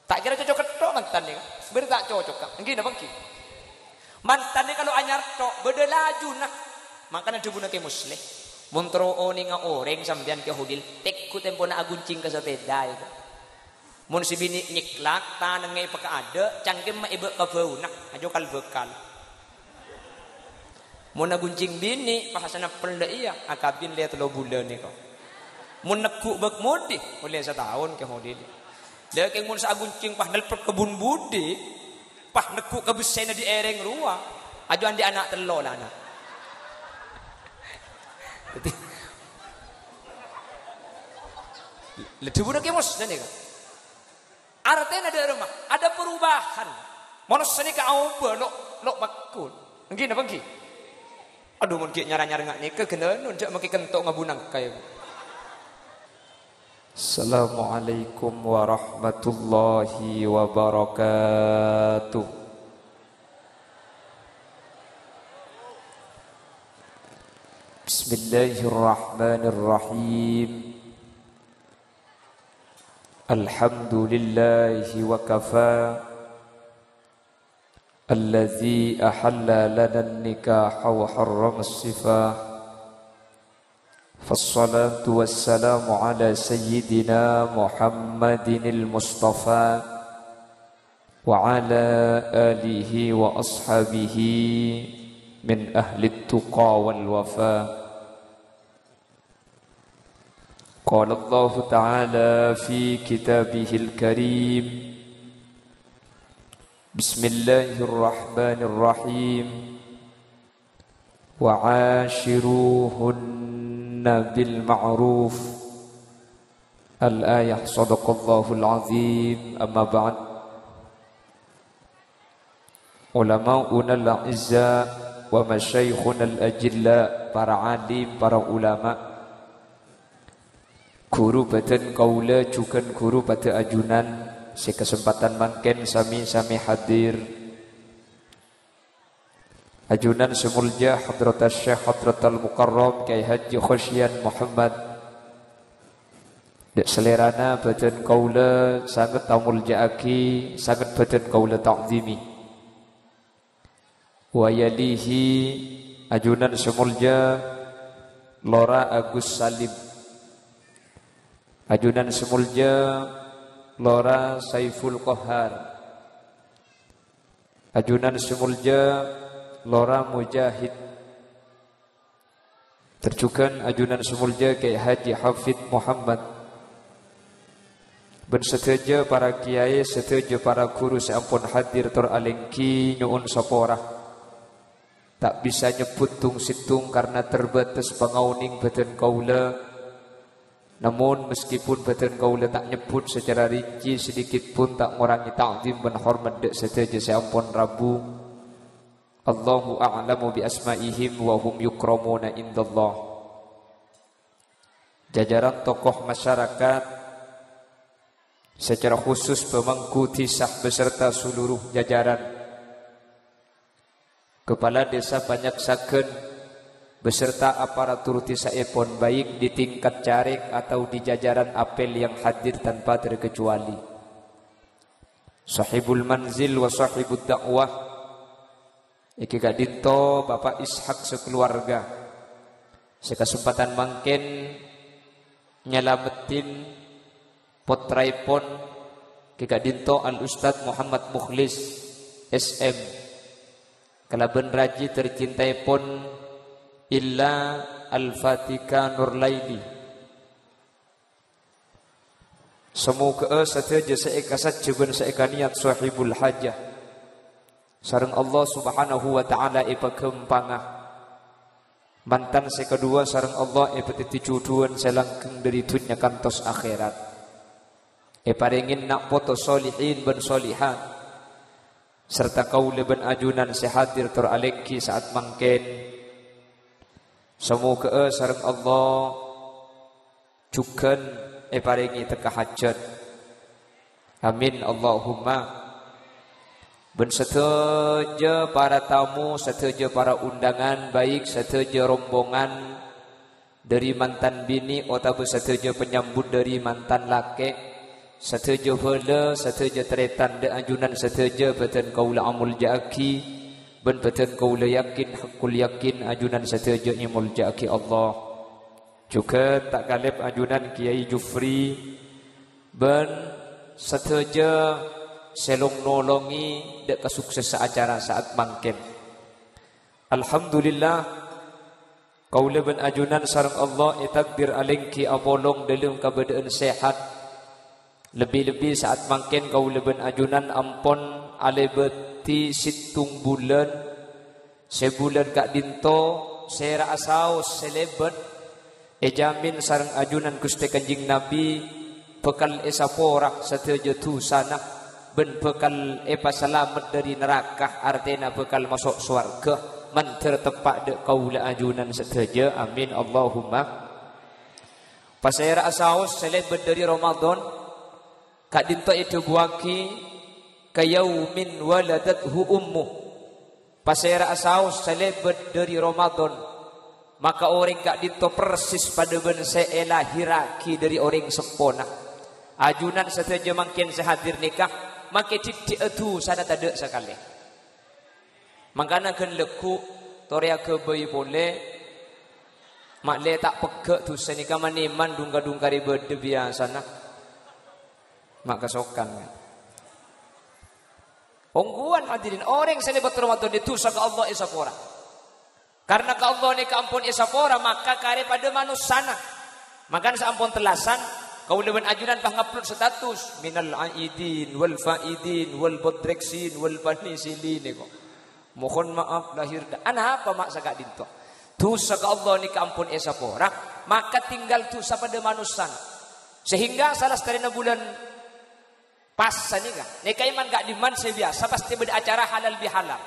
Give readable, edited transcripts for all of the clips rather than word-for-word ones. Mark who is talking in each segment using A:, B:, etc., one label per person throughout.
A: Tak kira cocok ketok mantan ni. Sebenarnya tak cocok kan. Ngene bangki. Mantan ni kalau anyar tok beda laju nak. Makanya dibuna ke muslih. Montro oni nga oreng sambian ke hodil. Tek ku tempo na aguncing ka sa tedai. Mun si bini nyiklak tanang ngay pagkaada cangkem maiba ka nak. Ajo kalbekal. Mun naguncing bini pakasana perda iya akabin lihat 3 bulan ni ko. Mun nagku bag modi oleh sa taon ke hodil. Dia keng mun sa aguncing pah nelpet kebun budi pah nagku ka besena di ereng ruwa. Ajo andi anak telo lah anak. Lebih budak emos dan eka. Artinya ada rumah, ada perubahan. Manusia ni kau lo bakul. Mungkin apa mungkin? Aduh mungkin nyara ngak ni kena nunjuk mungkin kentok ngabunang kayu. Assalamualaikum warahmatullahi wabarakatuh. Bismillahirrahmanirrahim. Alhamdulillahi wa kafa. Alladzi ahalla lana an-nikaha wa harrama as-sifah. Fassalatu wassalamu ala sayyidina Muhammadin al-Mustafa wa ala alihi wa ashabihi min ahli at-tuqa wal wafa. Qala Allah Ta'ala fi kitabihil karim. Bismillahirrahmanirrahim. Wa 'ashiruhunna bil ma'ruf. Al-ayah sadaqallahul azim. Amma ba'd. Ulama'una al-'izza wa masyaikhuna al-ajilla, para alim, para ulama, guru badan kaula juga guru pada ajunan, sekesempatan mangken sami-sami hadir. Ajunan semulja Hadratas Syekh Hadratal Mukarram Kyai Haji Khosyan Muhammad. Dek selerana badan kaula sangat tamuljaaki, sangat badan kaula ta'zimi. Wa yalihi ajunan semulja Lora Agus Salim. Ajunan semulja Lora Saiful Qahar. Ajunan semulja Lora Mujahid. Terjukan ajunan semulja Kyai Haji Hafid Muhammad. Ben seteja para kiai, seteja para guru seampun hadir teralengki nyuun saporah. Tak bisa nyebut tung situng karena terbatas pengauning badan kaula. Namun meskipun badan kaula tak nyebut secara rinci, sedikit pun tak mengurangi ta'zim dan hormat dek seteja seampun Rabu. Allahu a'lamu bi asma'ihim wa hum yukramuna indallah. Jajaran tokoh masyarakat, secara khusus pemangku tisah beserta seluruh jajaran, kepala desa Banyak Saken beserta aparatur tisah epon, baik di tingkat carik atau di jajaran apel yang hadir tanpa terkecuali. Sahibul manzil wa sahibud dakwah, iki gak dinto Bapak Ishak sekeluarga, sekesempatan mangken nyelametin potraipon kika dinto Al Ustadz Muhammad Mukhlis SM. Kalaban raji tercintai pon illa Al-Fatika Nurlaili. Semoga sateja seekasat jeben seekaniat sahibul hajah. Sareng Allah Subhanahu wa ta'ala ipa kempangah. Mantan sekedua sareng Allah ipa titijuduan selangkeng dari dunia kantos akhirat. Paringin nak foto solihin ben solihan, serta kaula ben ajunan sehadir teralengki saat mangken. Semoga sareng Allah juga paringi teka hajat. Amin Allahumma. Ben seteja para tamu, seteja para undangan, baik seteja rombongan dari mantan bini atau seteja penyambut dari mantan laki, sateja hela sateja teretan de ajunan sateja beten kaula amul jaki ben beten kaula yakin hakul yakin ajunan sateja imul jaki Allah. Juga tak kalip ajunan Kiai Jufri ben sateja selong nolongi dek kesuksesan acara saat mangken. Alhamdulillah kaula ben ajunan sareng Allah takdir alengki abolong dalam keadaan sehat. Lebih-lebih saat mangken kaula ben ajunan ampon alebeti situng bulan sebulan kak dinto sera asau selebet ejamin sareng ajunan Gusti Kanjing Nabi bekal esapora sateja tu sana ben bekal epa selamat dari neraka artinya bekal masuk surga man tertepak de kaula ajunan sateja amin Allahumma. Pasera asau selebet dari Ramadan kak dinto itu buaki kayaumin waladathu ummuh. Pasera asau selebet dari Ramadan maka orang kak dinto persis pada ben lahiraki dari orang sempurna. Ajunan sateja makin sehadir nikah makin titik itu sana tak ada sekali. Makana kan leku toria ke bayi boleh mak le tak pegak tu senika maniman dungka-dungka ribet biasa nak mak kesokan kan. Ongguan hadirin orang selebat Ramadan itu saka Allah isapora. Karena ke Allah ni keampun isapora maka kare pada manusana. Maka seampun telasan kau leban ajunan pah ngupload status minal aidin wal faidin wal bodreksin wal panisilin ko. Mohon maaf lahir ana apa mak saka dinto. Tu saka Allah ni keampun isapora maka tinggal tu pada manusan. Sehingga salah setelina bulan pas sanika nikah iman gak diman sebiasa pasti beda acara halal bihalal.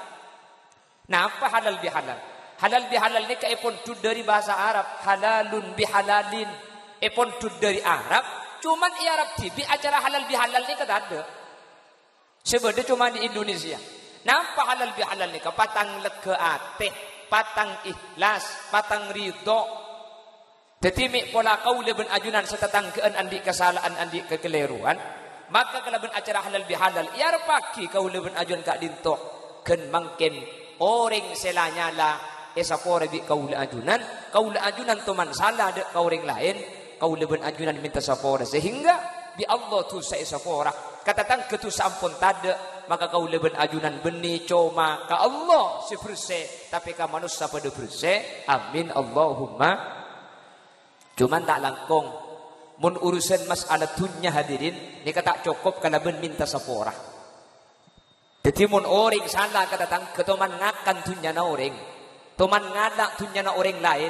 A: Nah apa halal bihalal? Halal bihalal nikah ipun tud dari bahasa Arab halalun bihalalin ipun tud dari Arab cuman i Arab tibi acara halal bihalal nikah tak ada. Sebeda cuma di Indonesia. Nah apa halal bihalal nikah? Patang lega ate, patang ikhlas, patang ridho. Tetimik pola kau leben ajunan setetangkean andi kesalahan andi kekeliruan. Maka kalau ben acara halal bihalal iar paki kau leben ajuan kak dinto ken mangken orang selanya la esapore bi kau le ajunan teman salah de kau orang lain kau leben ajunan minta sapora sehingga bi Allah tu sa esapora kata tang ketu sampun tade maka kau leben ajunan beni coma ka Allah si perse tapi ka manusia pada perse amin Allahumma. Cuman tak langkong mun urusan masalah dunya hadirin ni kata cukup kalau ben minta sapora. Jadi mun orang salah kata tang ketoman ngakan dunya na orang, toman ngadak dunya na orang lain,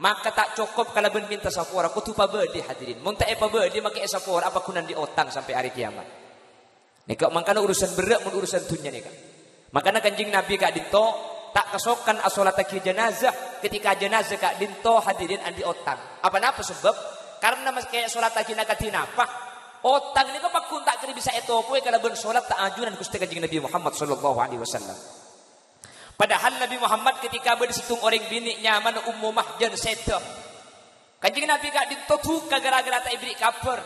A: maka tak cukup kalau ben minta sapora. Kutu pa bedi hadirin. Mun tak apa bedi make sapora apa kunan di otang sampai hari kiamat. Ni kau mangkana urusan berat mun urusan dunya ni kan. Makana Kanjing Nabi kak dinto tak kesokan asolataki jenazah ketika jenazah kak dinto hadirin andi otang. Apa napa sebab? Karena mas kayak solat lagi nakatin apa? Otang ni kapak kun tak kena bisa etopo kalau ben solat tak ajunan Gusti Kanjeng Nabi Muhammad sallallahu alaihi wasallam. Padahal Nabi Muhammad ketika bersitung orang bini nyaman Ummu Mahjan seto. Kanjeng Nabi gak ditutup gara-gara tak ibri kabar.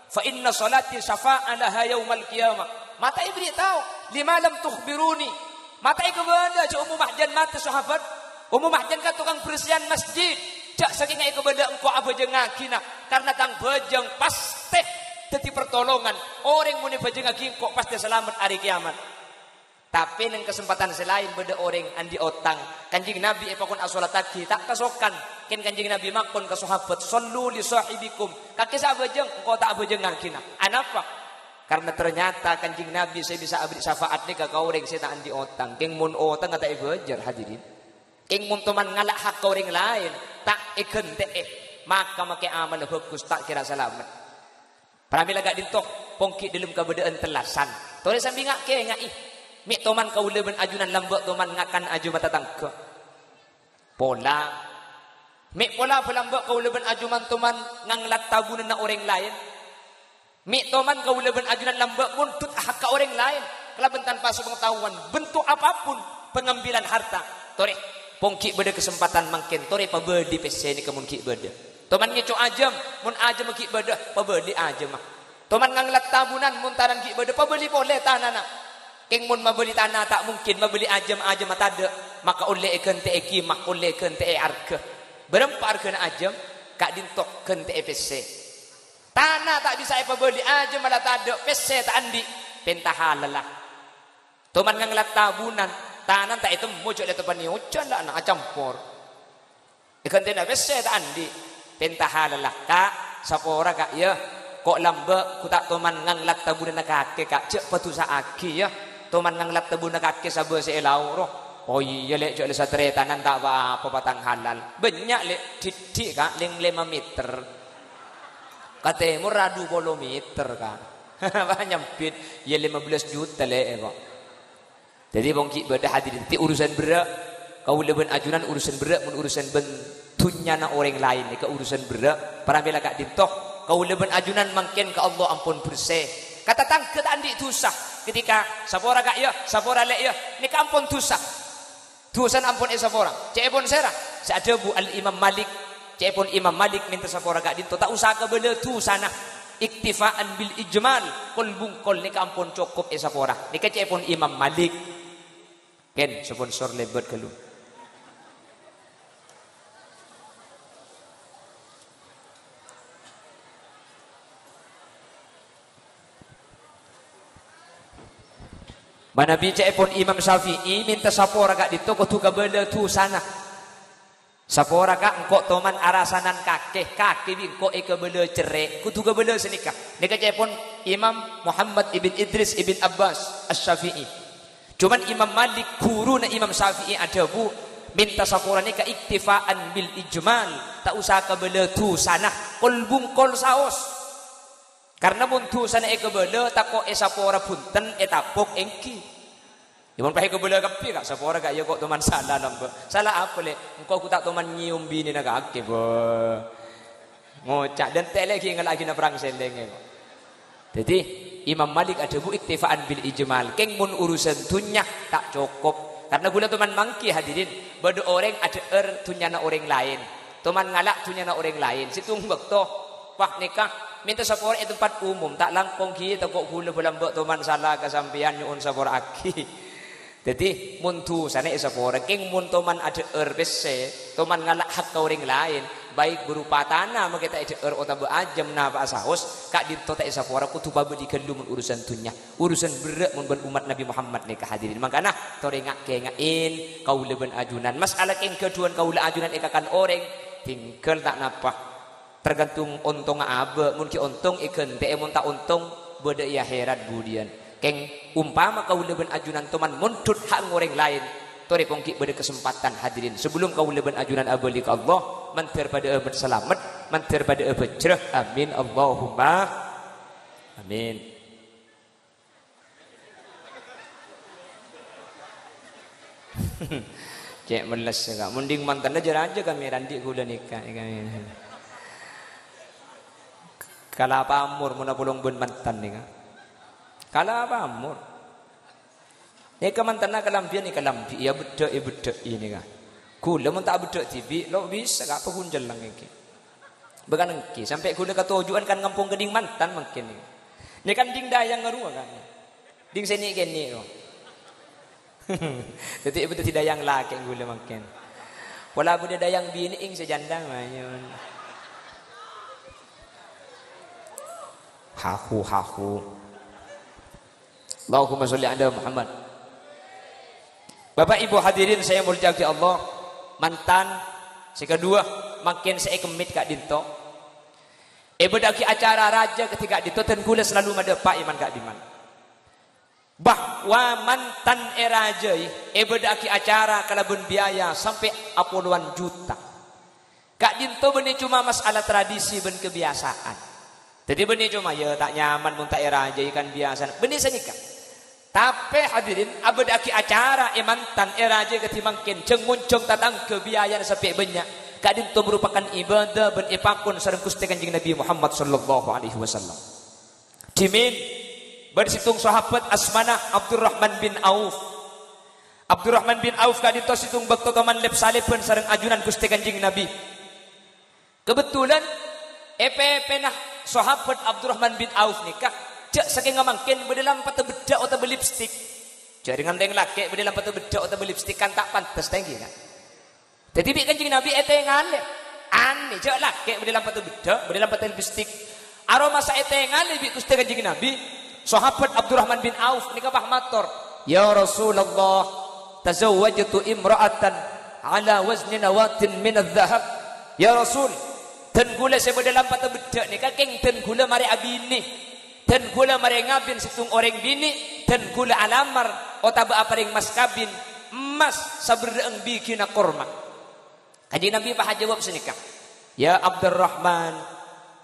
A: Fa inna salati syafa'an laha yaumal qiyamah. Mata ibri tahu, lima lam tukhbiruni. Mata iku benda Ummu Mahjan mata sahabat. Ummu Mahjan kan tukang bersihan masjid. Jak saking iku benda engko abajeng ngakina karena tang bajeng pasti dadi pertolongan orang muni bajeng ngaki kok pasti selamat hari kiamat. Tapi nang kesempatan selain beda orang andi otang Kanjeng Nabi epakon asolataki tak kasokan ken Kanjeng Nabi makon ka sahabat sallu li sahibikum kaki sabajeng engko tak abajeng ngakina anapa karena ternyata Kanjeng Nabi saya bisa abri syafaat ni ka orang saya tak andi otang keng mun otang kata ibajar hadirin keng mun teman ngalak hak orang lain tak ikan maka make amal bagus tak kira selamat. Pramila gak dintok pongki dalam keberadaan telasan. Tore sambil ngak ke ngai. Mik toman kau leben ajunan lambak toman ngakan aju mata tangke. Pola. Mik pola pelambak kau leben ajuman toman nganglat tabunan na orang lain. Mik toman kau leben ajunan lambak muntut hak orang lain. Kelaban tanpa sepengetahuan bentuk apapun pengambilan harta. Tore pongki beda kesempatan mangken tore pabedi pese ni kemun ki beda. Toman ngeco ajam, mun ajam ki beda pabedi ajam mah.
B: Toman nganglat tabunan muntaran ki bede pabeli boleh tanah nak. Keng mun mabeli tanah tak mungkin mabeli ajem atade maka oleh eken te kimah oleh eken te arke. Berempat arke na ajem kak dintok ken te PC. Tanah tak bisa pabeli ajem malah tade PC tak andi pentahalalah. Toman nganglat tabunan tanah tak itu mojok le tepan ni ucan lah nak campur. Eken te na PC tak andi pentahalalah kak sapora kak ya. Kok lambe ku tak toman nganglat tabunan kake kak cek patusa aki ya toman nganglat tabunan kake sabe se elau roh oh iya lek cek le satre tanan tak apa patang halal banyak lek titik kak ling 5 meter kate murah 20 meter kak banyak pit ya 15 juta lek kok jadi bongki beda hadirin ti urusan berak kau leben ajunan urusan berak mun urusan ben tunyana orang lain ke urusan berak para bela kak dintoh kau leben ajunan mangken ke Allah ampun bersih. Kata tangket andi tusah ketika sapora kak ya, sapora lek ya, ni kampun tusah. Tusan ampun sapora. Cepon serah. Seada bu al Imam Malik, cepon Imam Malik minta sapora kak dinto tak usah ke bela tusana. Iktifaan bil ijmal kol bungkol ni kampun cukup sapora. Ni cepon Imam Malik. Ken sponsor lebet kelu. Mana bica pun Imam Syafi'i minta sapora kak di toko tu kabela tu sana. Sapora kak engkau toman arasanan kaki bingko kabela cerai. Kutu kabela senikah. Nika pun Imam Muhammad ibn Idris ibn Abbas Asy-Syafi'i. Cuman Imam Malik guru na Imam Syafi'i ada bu minta sapora nika iktifaan bil ijmal tak usah kabela tu sana. Kol bungkol saos. Karena muntu sana ekebele tako sapora punten etapok engki. Imun pahe kebele kapi kak sapora kak ya kok teman salah lambe. Salah apa le? Engkau ku tak teman nyium bini na kake bo. Ngocak dan tele ki ngalagi na perang seleng. Jadi Imam Malik ada bu iktifaan bil ijmal. Keng mun urusan tunyah tak cukup. Karena gula teman mangki hadirin. Bade orang ada tunyana orang lain. Teman ngalak tunyana orang lain. Situng bekto wah nikah. Minta sapora itu tempat umum tak langkong kita kok gula belambak teman salah kesampian nyuun sapora aki. Jadi muntu sana sapora keng mun teman ada bese teman ngalak hak ke orang lain baik berupa tanah makita ada otak beajam na ba saus kak dito ta sapora kutu babe dikendu mun urusan tunya urusan berat mun ben umat Nabi Muhammad ni kehadirin makana torengak kengain kau leben ajunan masalah keng keduan kau le ajunan ekakan orang tinggal tak napa tergantung untung abe mun ki untung ikan te mun tak untung beda ya herat budian keng umpama kau leben ajunan teman muntut hak orang lain tore pongki beda kesempatan hadirin sebelum kau leben ajunan abeli ke Allah mantir pada abad selamat mantir pada abad cerah amin Allahumma amin. Cek meles enggak mending mantan aja kami randi gula nikah kami. Kala pamur muna pulong bun mantan ni ka. Kala pamur. Ni ka mantan na kalampian ni kalampi. Ya bedek ini ka. Kula mun tak bedek tibi lo bisa ka pahunjal lang iki. Began engki sampai kula ka tujuan kan ngampung geding mantan mungkin ni. Ni kan ding dayang ngarua kan. Ding seni geni ko. Jadi betul tidak dayang laki gula mungkin. Wala bude dayang bini ing sejandang mayon. Hahu Allahumma sholli ala Muhammad. Bapak Ibu hadirin saya mulia di Allah mantan si kedua makin saya kemit kak dinto bedaki acara raja ketika dinto dan gula selalu madepak iman kak diman bahwa mantan raja bedaki acara kalabun biaya sampai puluhan juta kak dinto benih cuma masalah tradisi ben kebiasaan. Jadi benih cuma ya tak nyaman mun tak raja ikan biasa. Benih senikah. Tapi hadirin abadaki acara mantan raja ketimangkin ceng muncung tatang kebiayaan sampai banyak. Kadin itu merupakan ibadah ben ipakun sareng Gusti Kanjeng Nabi Muhammad sallallahu alaihi wasallam. Dimin bersitung sahabat asmana Abdurrahman bin Auf. Abdurrahman bin Auf kadin itu situng bakto teman lep saleben sareng ajunan Gusti Kanjeng Nabi. Kebetulan penah sahabat Abdurrahman bin Auf nikah cek saking ngamangkin bedalam pata bedak atau belipstik. Jaringan deng laki bedalam pata bedak atau belipstik kan tak pantas tinggi kan. Jadi bi Kanjeng Nabi etengan aneh cek laki bedalam pata bedak bedalam pata belipstik. Aroma sa etengan bi Gusti Kanjeng Nabi sahabat Abdurrahman bin Auf nikah bah matur. Ya Rasulullah tazawwajtu imra'atan ala wazni nawatin min adh-dhahab. Ya Rasul, dan gula saya dalam patah bedak ni kakeng dan gula mari abini, dan gula mari ngabin situng orang bini, dan gula alamar otaba apa ring mas kabin emas sabereng bikin korma. Kanjeng Nabi bah jawab senikah. Ya Abdurrahman,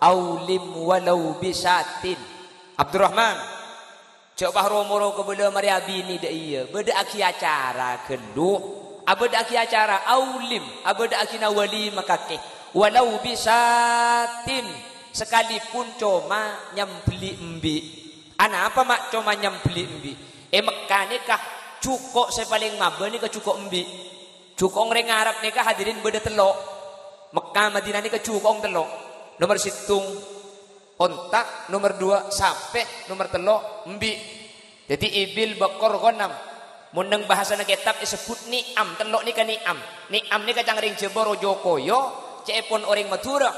B: aulim walau bisatin. Abdurrahman, coba romoro ke bela mari abini dah iya, beda aki acara keluh. Abada aki acara aulim, abada aki nawali makake. Walau bisatin, sekalipun cuma nyambeli embi. Ana apa mak cuma nyambeli embi? Mekah nikah cukok saya paling maba nikah cukok embi. Cukok orang Arab nikah hadirin beda telok. Mekah Madinah nikah cukok telok. Nomor situng ontak, nomor 2 sape, nomor telok embi. Jadi ibil bakor ghanam. Mundeng bahasa na kitab disebut ni'am, telok ni kan ni'am. Ni'am ni kacang ring jeboro jokoyo, cepon orang Madura.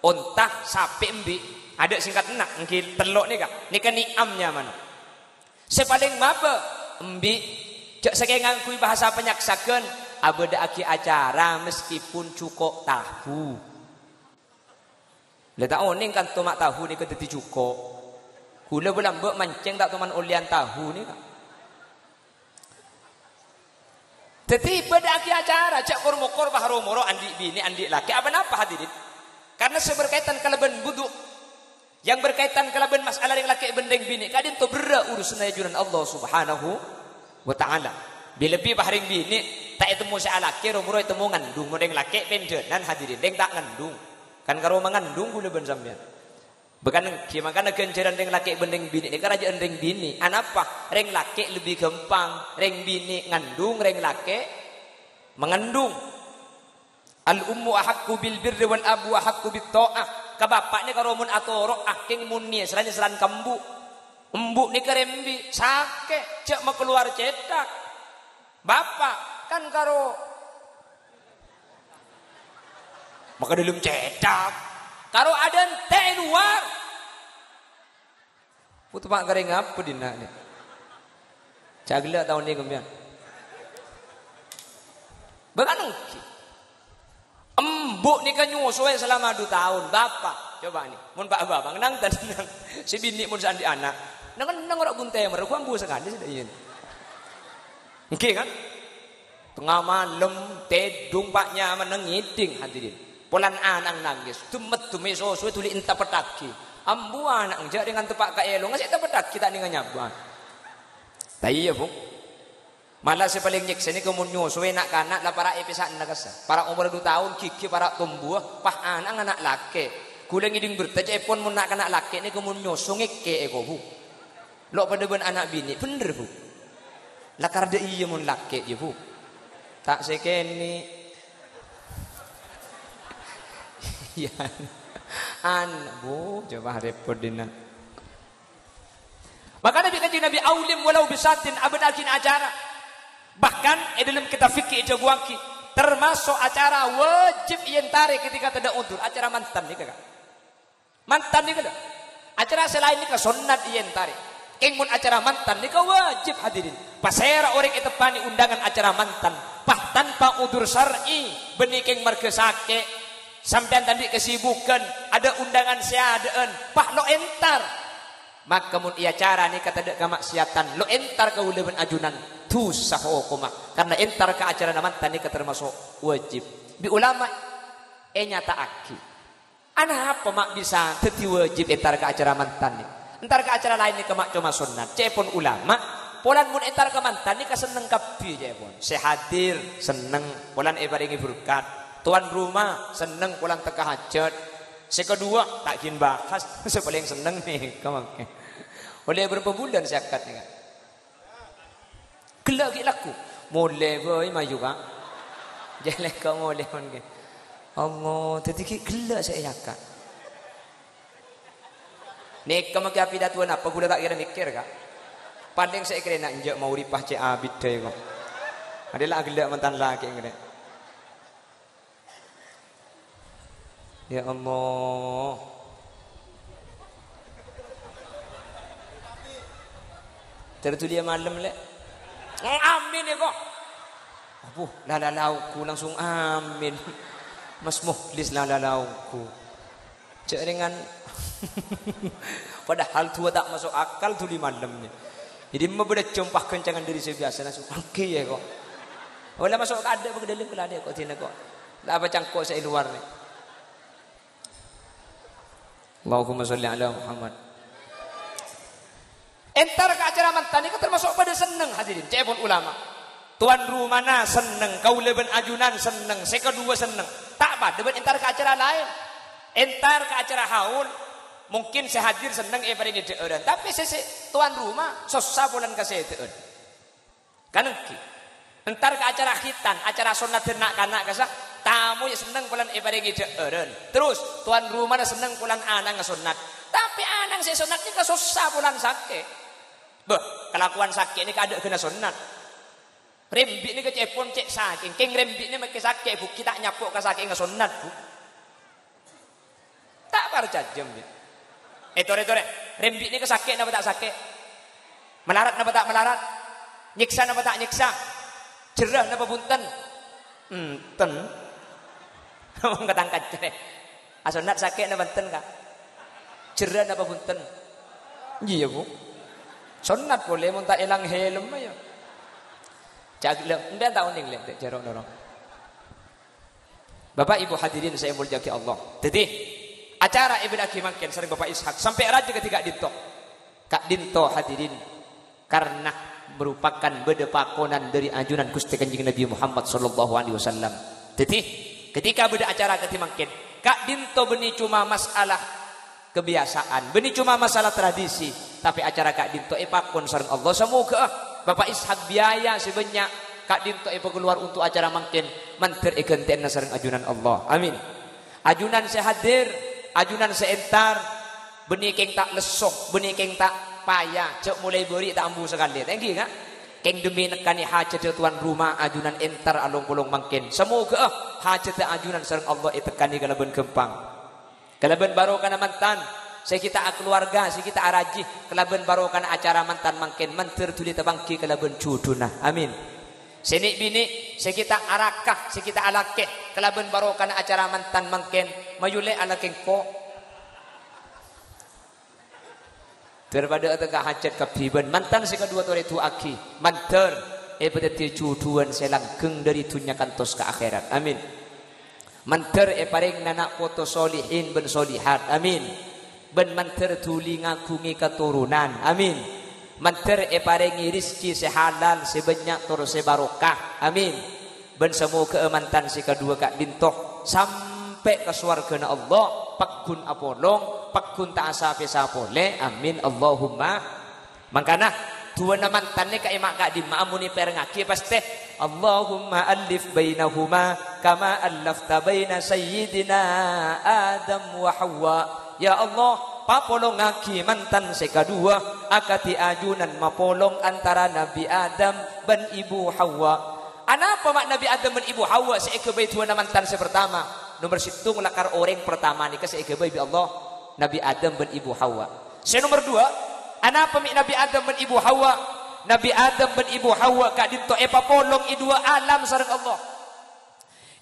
B: Ontah sapi embi, ada singkat enak, ngki telok ni kan. Ni kan ni'amnya mana? Sepaling maba embi, cak saking ngangkui bahasa penyaksakeun, abada aki acara meskipun cukok tahu. Leta oning kan tomak tahu ni kedeti cukok. Gula belambek mancing tak tuman ulian tahu ni kan. Jadi pada akhir acara cak kormokor baharomoro andi bini andi laki apa napa hadirin? Karena seberkaitan kalaban buduk yang berkaitan kalaban masalah yang laki bendeng bini kadin to bera urusan ajuran Allah Subhanahu wa taala. Bila lebih baharing bini tak itu musa laki romoro itu mau ngandung modeng laki pendenan hadirin deng tak ngandung. Kan karo mangandung gula ben sampean. Bukan gimana kenceran reng laki bendeng bini ini kerajaan reng bini. Anapa? Reng laki lebih gampang, reng bini ngandung, reng laki mengandung. Al ummu ahakku bil birri wal abu ahakku bit ta'ah. Ka bapak ni karo mun atoro aking mun ni seranya selan kambu. Embuk ni kerembi sake cek mau keluar cetak. Bapak kan karo maka dalam cetak. Karo ada teh luar. Putu pak kering apa dina ni? Cagila tahun ni kemudian. Bekanung. Embuk ni kan nyusuai selama 2 tahun. Bapak, coba ni. Mun pak abang nang tenang. Si bini mun sandi anak. Nang orang gunte mereka ambu sekali sudah ieu. Oke kan? Tengah malam tedung paknya menengiding hadirin. Polan anang nangis, tumet tumeso suwe tuli enta petaki. Ambu anak jak dengan tepak ka elo, ngasih petaki tak dengan nyabuan. Tai ya, Bu. Malah sepaling nyekse ni kemunyo suwe nak kanak la para episan nakasa. Para umur 2 tahun kiki para tumbuh, pah anang anak laki. Kula ngiding bertaja pun mun nak kanak laki ni kemunyo sungeke eko, Bu. Lok pada ben anak bini, bener, Bu. Lah karda iya mun laki ya, Bu. Tak sekeni ya, bu, coba repot dina. Maka Nabi Kanjeng Nabi aulim walau bisatin abadakin acara. Bahkan dalam kita fikih jaguaki termasuk acara wajib yen tarik ketika tidak udur acara mantan ni kakak. Mantan ni kakak. Acara selain ni sunat yen tarik. Kengmun acara mantan ni wajib hadirin. Pasera orang itu pani undangan acara mantan. Pah tanpa udur syar'i benikeng marga sake. Sampai tadi kesibukan ada undangan seadaan pah lo entar maka mun ia cara ni kata dek kemaksiatan lo entar ke uleban ajunan tu sahokoma karena entar ke acara mantan ni termasuk wajib bi ulama nyata aki ana apa mak bisa teti wajib entar ke acara mantan ni entar ke acara lain ni ke mak cuma sunat cepon ulama polan mun entar ke mantan ni keseneng kapi cepon sehadir seneng polan baringi berkat tuan rumah seneng pulang teka hajat. Sekedua tak kin bahas sepaling seneng nih kamu. Oleh berapa bulan saya kat ni kan. Kelak laku. Mulai boy maju kan. Jalan kau mulai kan. Allah, tadi kelak saya yakat. Nek kamu ke pidatuan apa gula tak kira mikir kah? Paling saya kira nak injak mau ripah cek abid deh kok. Adalah gelak mantan laki ngene. Ya Allah. Tertulia malam lek. Amin ya kok. Apuh, lalalauku langsung amin. Mas Mukhlis lalalauku. Cek dengan padahal tua tak masuk akal tu di malamnya. Jadi membeda cumpah kencangan diri saya biasa langsung oke ya kok. Wala masuk ada begitu pula dia kok tina kok. Lah apa cangkok saya luar ni. Allahumma sholli ala Muhammad. Entar ke acara mantan ini termasuk pada seneng hadirin. Cepon ulama. Tuan rumah na seneng, kau leben ajunan seneng, saya kedua seneng. Tak apa, debat entar ke acara lain. Entar ke acara haul, mungkin saya hadir seneng pada ini deeran. Tapi saya tuan rumah susah bulan ke saya deeran. Kan entar ke acara khitan, acara sunat ternak kanak kesah, tamu yang seneng bulan pada ini deeran. Terus tuan rumah na seneng bulan anak sunat. Tapi anak saya sunat ini susah bulan sakit. Beh, kelakuan sakit ini kada kena sunat. Rembik ni ke cepon cek saking. Keng rembik ni makin sakit bu. Kita nyapuk ke saking ngesunat bu. Tak berjajam dia. Tore. Rembik ni ke sakit napa tak sakit? Melarat napa tak melarat? Nyiksa napa tak nyiksa? Jerah napa bunten? Ten. Ngomong ketangkat cek. Asunat sakit napa bunten kak? Jerah napa bunten? Iya bu. Sunat boleh mun tak elang helm aja. Jaga, enggak tahu nih lihat jarok dorong. Bapak Ibu hadirin saya muliakan Allah. Jadi acara Ibn Aki makin sering Bapak Ishak sampai raja ketika dinto. Kak dinto hadirin karena merupakan bedepakonan dari ajunan Gusti Kanjeng Nabi Muhammad sallallahu alaihi wasallam. Jadi ketika beda acara ketika makin Kak dinto beni cuma masalah kebiasaan, beni cuma masalah tradisi, tapi acara Kak dinto pakon sareng Allah semoga Bapak Ishak biaya sebanyak Kak dinto keluar untuk acara makin manter egenten sareng ajunan Allah. Amin. Ajunan saya hadir, ajunan saya entar, benih keng tak lesok, benih keng tak payah, cek mulai beri tak ambu sekali. Thank you kak. Keng demi nekani hajat tuan rumah ajunan entar alung pulung makin. Semoga hajat ajunan sareng Allah itekani kalaban gempang. Kalaban baru kana mantan. Saya kita keluarga, saya kita araji kelaban barokan acara mantan makin mentir tuli tabangki kelaban cuduna. Amin. Senik bini, saya kita arakah, saya kita alakeh kelaban barokan acara mantan makin mayule alakeng ko. Daripada tengah hajat kapiban mantan saya kedua tu itu aki manter pada cuduan saya langgeng dari dunia kantos ke akhirat. Amin. Manter paring nanak foto solihin ben solihat. Amin. Ben manter tuli ngakungi keturunan. Amin. Manter paringi rizki sehalal sebanyak tur sebarokah. Amin. Ben semoga mantan si kedua kak dintoh sampai ke surga Allah pakun apolong pakun tak asape sapole. Amin Allahumma. Mangkana dua mantan ni kak emak kak di maamuni perengaki pasti Allahumma alif bainahuma kama alafta baina sayyidina Adam wa Hawa. Ya Allah, papolong ngaki mantan sekadua akati ajunan mapolong antara Nabi Adam dan Ibu Hawa. Anapa mak Nabi Adam dan Ibu Hawa seekebay tuan mantan sepertama. Nomor situng lakar orang pertama ni seekebay bi Allah Nabi Adam dan Ibu Hawa. Nomor dua, anapa mak Nabi Adam dan Ibu Hawa? Nabi Adam dan Ibu Hawa kak dinto papolong idua alam sareng Allah.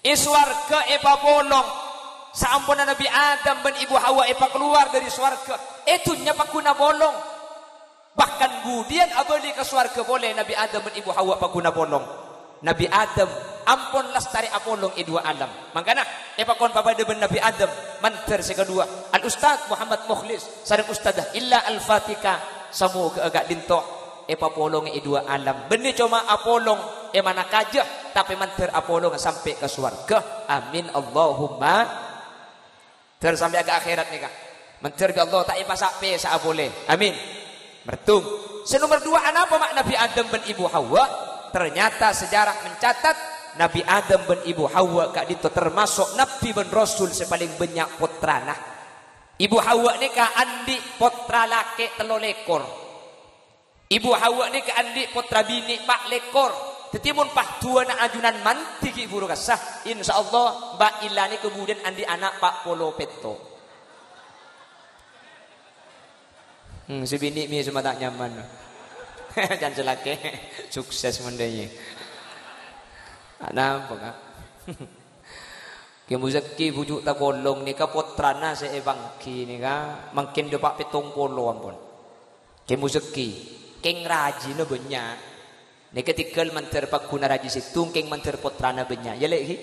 B: Iswarga papolong Saampunan Nabi Adam dan Ibu Hawa keluar dari swarga. Itunya pakuna bolong. Bahkan budian abadi ke swarga boleh Nabi Adam dan Ibu Hawa pakuna bolong. Nabi Adam ampun lestari apolong dua alam. Makanya pakon papa deban Nabi Adam manter sekedua. Al Ustaz Muhammad Mukhlis sareng Ustazah Illa Al Fatika samu ke agak dinto papolong dua alam. Benih cuma apolong mana kajah tapi manter apolong sampai ke swarga. Amin Allahumma. Terus sampai ke akhirat nih kak. Mentir ke Allah tak ipasak pesa boleh. Amin. Mertung. Nomor dua anapa mak Nabi Adam dan Ibu Hawa? Ternyata sejarah mencatat Nabi Adam dan Ibu Hawa kak itu termasuk Nabi dan Rasul sepaling banyak putrana. Ibu Hawa ni ka andi putra laki 3 lekor. Ibu Hawa ni ka andi putra bini 4 lekor. Tetimun pah tua na ajunan manti ki buru kasah. Insyaallah Mbak Ila ni kemudian andi anak 40 peto. Si bini mi cuma tak nyaman. Jangan celake sukses mendanya. Nampak kan? Kemuzaki bujuk tak bolong ni ka putrana se ebangki ni ka makin depak 70 ampun. Kemuzaki keng raji no banyak. Ni ketika manter pakuna raji situng keng manter putrana banyak. Ya lagi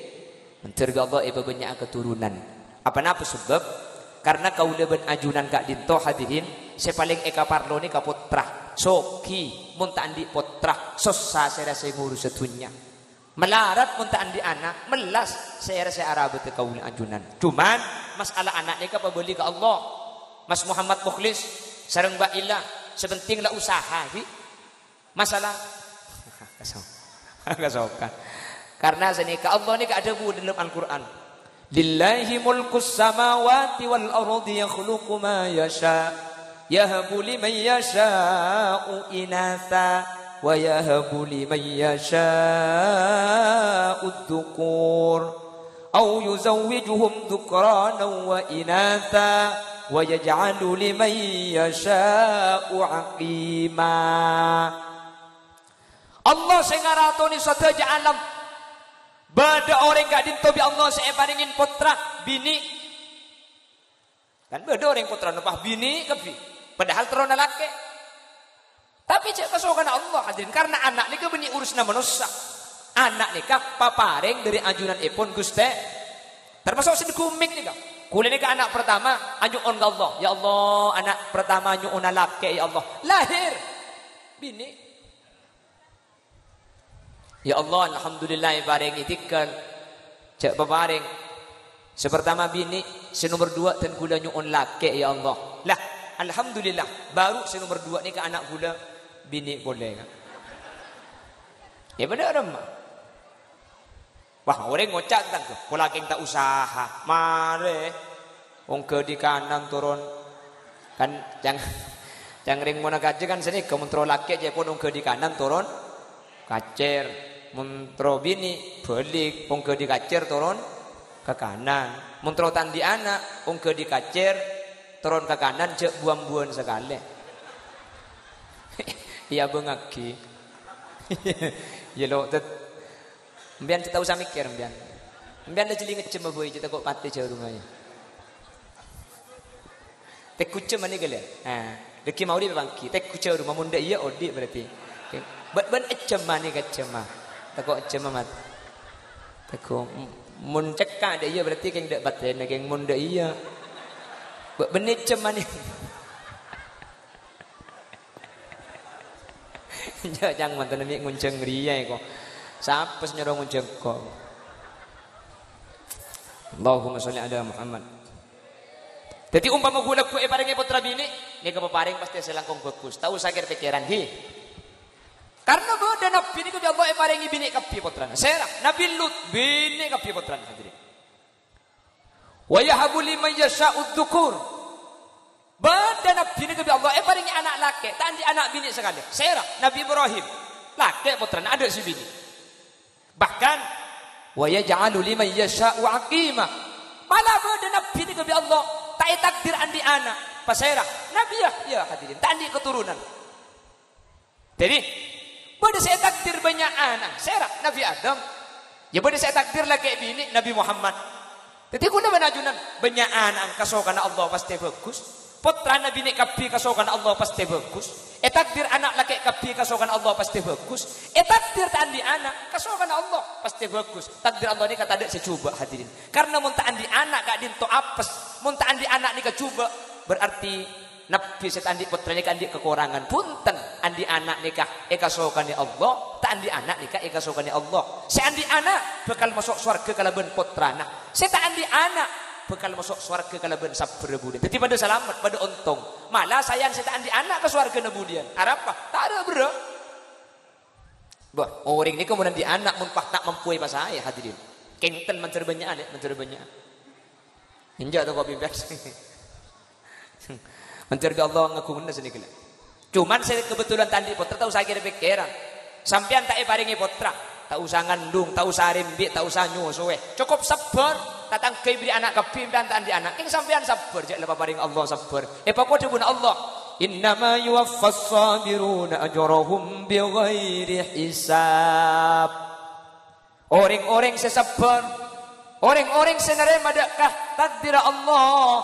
B: manter Allah eba banyak keturunan. Apa napa sebab? Karena kau leben ajunan kak dinto hadirin se paling eka parlo ni ka putra. Soki munta andi putra sosa saya rasa ngurus setunya. Melarat pun tak andi anak, melas saya rasa Arab itu kaul ajunan. Cuman masalah anaknya ke pembeli ke Allah. Mas Muhammad Mukhlis sareng Mbak Ila sepenting lah usaha ki. Masalah kasokan. Karena sini ke Allah ni ada bu dalam Al-Qur'an. Lillahi mulkus samawati wal ardi yakhluqu ma yasha. Yahabu liman yasha'u inatha. وَيَهَبُ لِمَنْ يَشَاءُ الذُّكُورَ أَوْ يُزَوِّجُهُمْ ذُكْرَانًا وَإِنَاثًا وَيَجْعَلُ لِمَنْ يَشَاءُ عَقِيمًا. Allah sing ngaratoni sadaya alam. Bada orang gak dintobi Allah saya paringin putra bini. Kan bada orang putra nepah bini kepi. Padahal terona laki. Tapi cek kesokan Allah hadirin karena anak nikah benih urusna manusia. Anak nikah paparing dari ajunan ipun Guste. Termasuk sedekumik nikah. Kule nikah anak pertama anyuun Allah. Ya Allah anak pertama anyuun laki ya Allah. Lahir bini. Ya Allah alhamdulillah paring itikal. Cek paparing. Sepertama bini, senomor 2 dan kula nyuun laki ya Allah. Lah alhamdulillah baru senomor 2 nikah anak kula bini boleh kan? Ya benar mah. Wah orang ngocak tentang tu. Pola keng tak usaha. Mare, wong ke di kanan turun kan jangan ring mana kaca kan sini kementro laki aja pun wong ke di kanan turun kacer. Mentro bini balik wong ke di kacer turun ke kanan. Mentro tandi anak wong ke di kacer turun ke kanan cek buang-buang sekali. Iya bengaki. Ya lo tet. Mbian kita usah mikir mbian. Mbian dah jeli ngecem boy kita kok pati jauh rumahnya. Tek kucem mana gale? Deki mau di bangki. Tek kucem rumah munda iya odi berarti. Ben ecem mana kecem mah. Takok ecem amat. Takok mun cekak dia iya berarti keng dak baten keng munda iya. Ben ecem mana. Jangan mantan nabi ngunceng ria kok. Siapa nyuruh ngunceng kok? Allahumma sholli ala Muhammad. Jadi umpama gula ku paringi putra bini, ni keparing pasti selangkong bagus. Tahu sakit pikiran hi. Karena bodoh nabi ni ku Allah paringi bini kapi putrana. Serah Nabi Lut bini kapi putrana hadirin. Wa yahabu liman yasha'u dzukur. Bada Nabi ni kebi Allah paringi anak laki tak di anak bini sekali. Serah Nabi Ibrahim laki putrana ada si bini. Bahkan wa yaj'alu liman yasha'u aqima. Malah bada Nabi ni kebi Allah tak takdir andi anak. Pasera Nabi ya hadirin tak andi keturunan. Jadi bada saya takdir banyak anak. Serah Nabi Adam. Ya bada saya takdir laki bini Nabi Muhammad. Jadi kuna menajunan banyak anak kasokan Allah pasti bagus. Putra Nabi ni kapi kasokan Allah pasti bagus. Takdir anak laki kapi kasokan Allah pasti bagus. Takdir tandi anak kasokan Allah pasti bagus. Takdir Allah ni kata ada secuba hadirin. Karena munta andi anak gak dinto apes. Munta andi anak ni kecuba berarti nabi set andi putra ni andi kekurangan. Punten andi anak nikah kasokan Allah. Tak andi anak nikah kasokan Allah. Se andi anak bakal masuk surga kalaban putra nak. Se tak andi anak bekal masuk surga kalaban sabar budian. Jadi pada selamat, pada untung. Malah sayang saya andi anak ke surga nabudian. Apa? Tak ada bro. Bah, orang ni kemudian di anak mun tak mampu pas saya hadirin. Kenten mencer banyak ada, mencer banyak. Injak tu kopi best. Mencari Allah ngagungna sedikit. Cuman saya kebetulan tadi putra tahu saya kira pikiran. Sampean tak paringi putra, tak usah ngandung, tak usah rimbi, tak usah nyusuwe. Cukup sabar, tatang beri anak kepim dan tandi anak. King sampean sabar, jak lepas paring Allah sabar. Pokoknya pun Allah. Innama yuwaffas sabiruna ajrahum bighairi hisab. Orang-orang sesabar, orang-orang senerima dakah takdir Allah,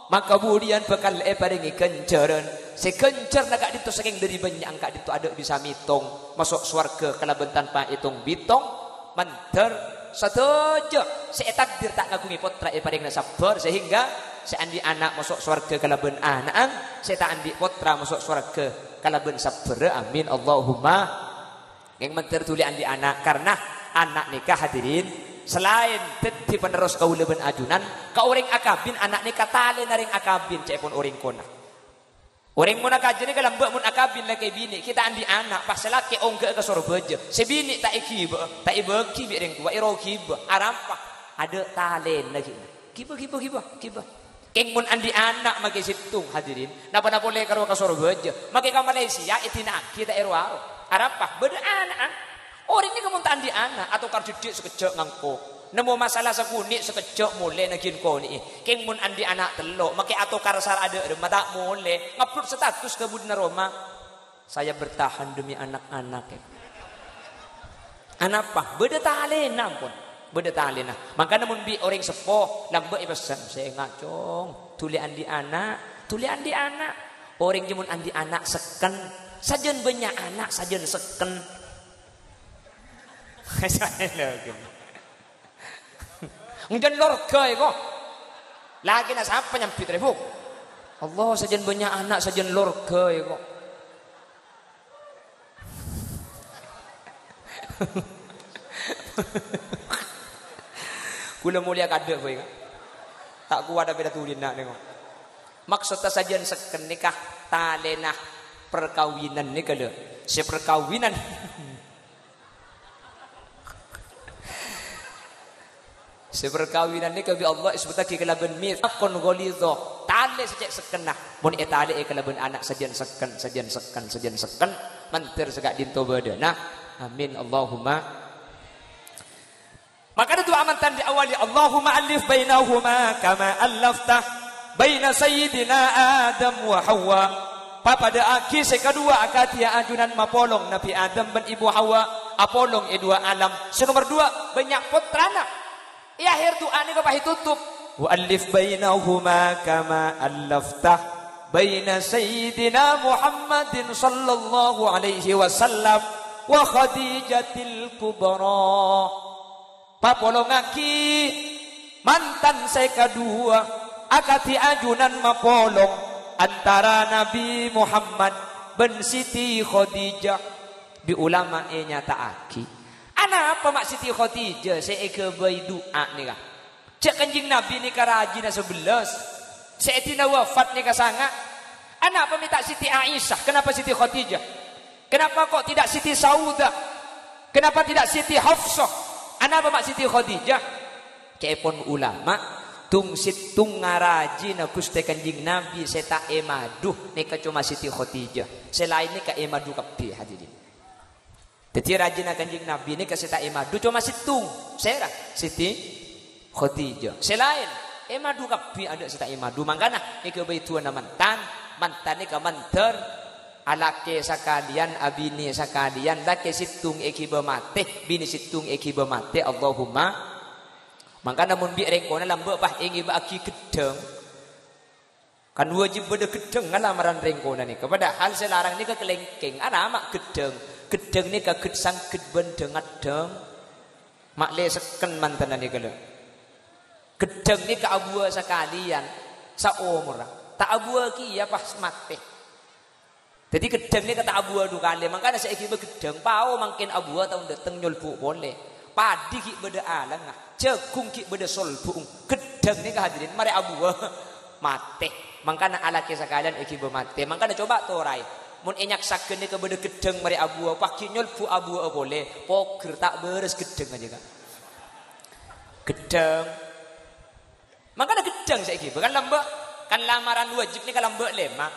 B: maka kemudian bakal paringi kencaran. Sekencar nak itu saking dari banyak angka itu ada bisa mitong masuk surga kalaban tanpa hitung bitong manter sateja saya takdir tak ngagungi potra paring sabar sehingga saya andi anak masuk surga kalaban anak saya tak andi potra masuk surga kalaban sabar amin Allahumma yang manter tuli andi anak karena anak nikah hadirin selain di penerus kaulaban ajunan ka orang akabin anak nikah tali naring akabin cek pun orang kona. Orang mun akajen ni kalau mbak mun akabin lagi bini kita andi anak pas laki ongke ke sorbeja sebini tak ikiba tak ibeki bi ring tua iro kiba arampa ada talen lagi kiba keng mun andi anak maki situng hadirin napa boleh karo ke sorbeja maki ka Malaysia itina kita iro arampa beda anak orang ni kamu andi anak atau kar didik sekejap ngangko nemu masalah sekunik sekejap mulai nagin ko ni keng mun andi anak telok make atau karsar ada mata mulai ngupload status ke budna Roma saya bertahan demi anak-anak anak apa beda talena pun beda talena maka namun bi orang sepoh lambe pesan saya ngacong tuli andi anak orang jemun andi anak seken sajen banyak anak sajen seken saya lagi ngan lorga kok lagi nak siapa nyampit rebuk Allah sajen banyak anak sajen lorga kok kula mulia kada boy tak kuat ada beda tulin nak nengok maksudnya sajen seken nikah talenah perkawinan ni kada si perkawinan seperkawinan ni kabi Allah sebutake kelaban mit akon golido tale secek sekenah mun etale kelaban anak sajian seken mantir segak dinto badana amin Allahumma maka ada dua amantan di awali Allahumma alif bainahuma kama allafta baina sayyidina Adam wa Hawa pada aki sekadua akatia ajunan mapolong Nabi Adam dan Ibu Hawa apolong dua alam senomor dua banyak putrana ya akhir doa ni kapah tutup wa alif bainahuma kama allaftah baina sayyidina Muhammadin sallallahu alaihi wasallam wa Khadijatil kubra papolongaki mantan saya kedua akati ajunan mapolong antara Nabi Muhammad ben Siti Khadijah di ulama nyata aki ana apa mak Siti Khadijah saya ke bayi doa ni kah cek kanjing Nabi ni karajina 11 saya tina wafat ni kasanga ana apa minta Siti Aisyah kenapa Siti Khadijah kenapa kok tidak Siti Saudah kenapa tidak Siti Hafsah ana apa mak Siti Khadijah cek pun ulama tung situng ngarajina Gusti kanjing Nabi saya tak emaduh ni cuma Siti Khadijah selain ni ka emadu kabeh hadirin. Jadi rajin kanjeng Nabi ini kasih tak emadu cuma situng serah Siti Khadijah selain emadu kapi ada sita emadu mangkana ike baituan mantan ini ke manter alake sakalian abini sakalian lake situng eki bemate bini situng eki bemate Allahumma mangkana mun bi rengkona lambe pah ingi baki gedeng kan wajib beda gedeng ngalamaran rengkona ni kepada hal selarang ni ke kelengkeng ana mak gedeng gedeng ni ka gedsang gedben dengat deng mak le seken mantan ni kala gedeng ni ka abua sakalian saumur tak abua ki ya pas mate jadi gedeng ni kata abua du kali makanya saiki be gedeng pao mangkin abua tahun dateng nyulbu boleh padi ki beda alang jagung ki beda solbung gedeng ni ka hadirin mari abua mate makanya alake sakalian iki be mate makanya coba torai mun enyak saken ni kebeda gedeng mari abua paki nyulbu abua boleh poker tak beres gedeng aja kak gedeng makanya gedeng saiki bukan lembek Kan lamaran wajib ni kalau mbak lemak.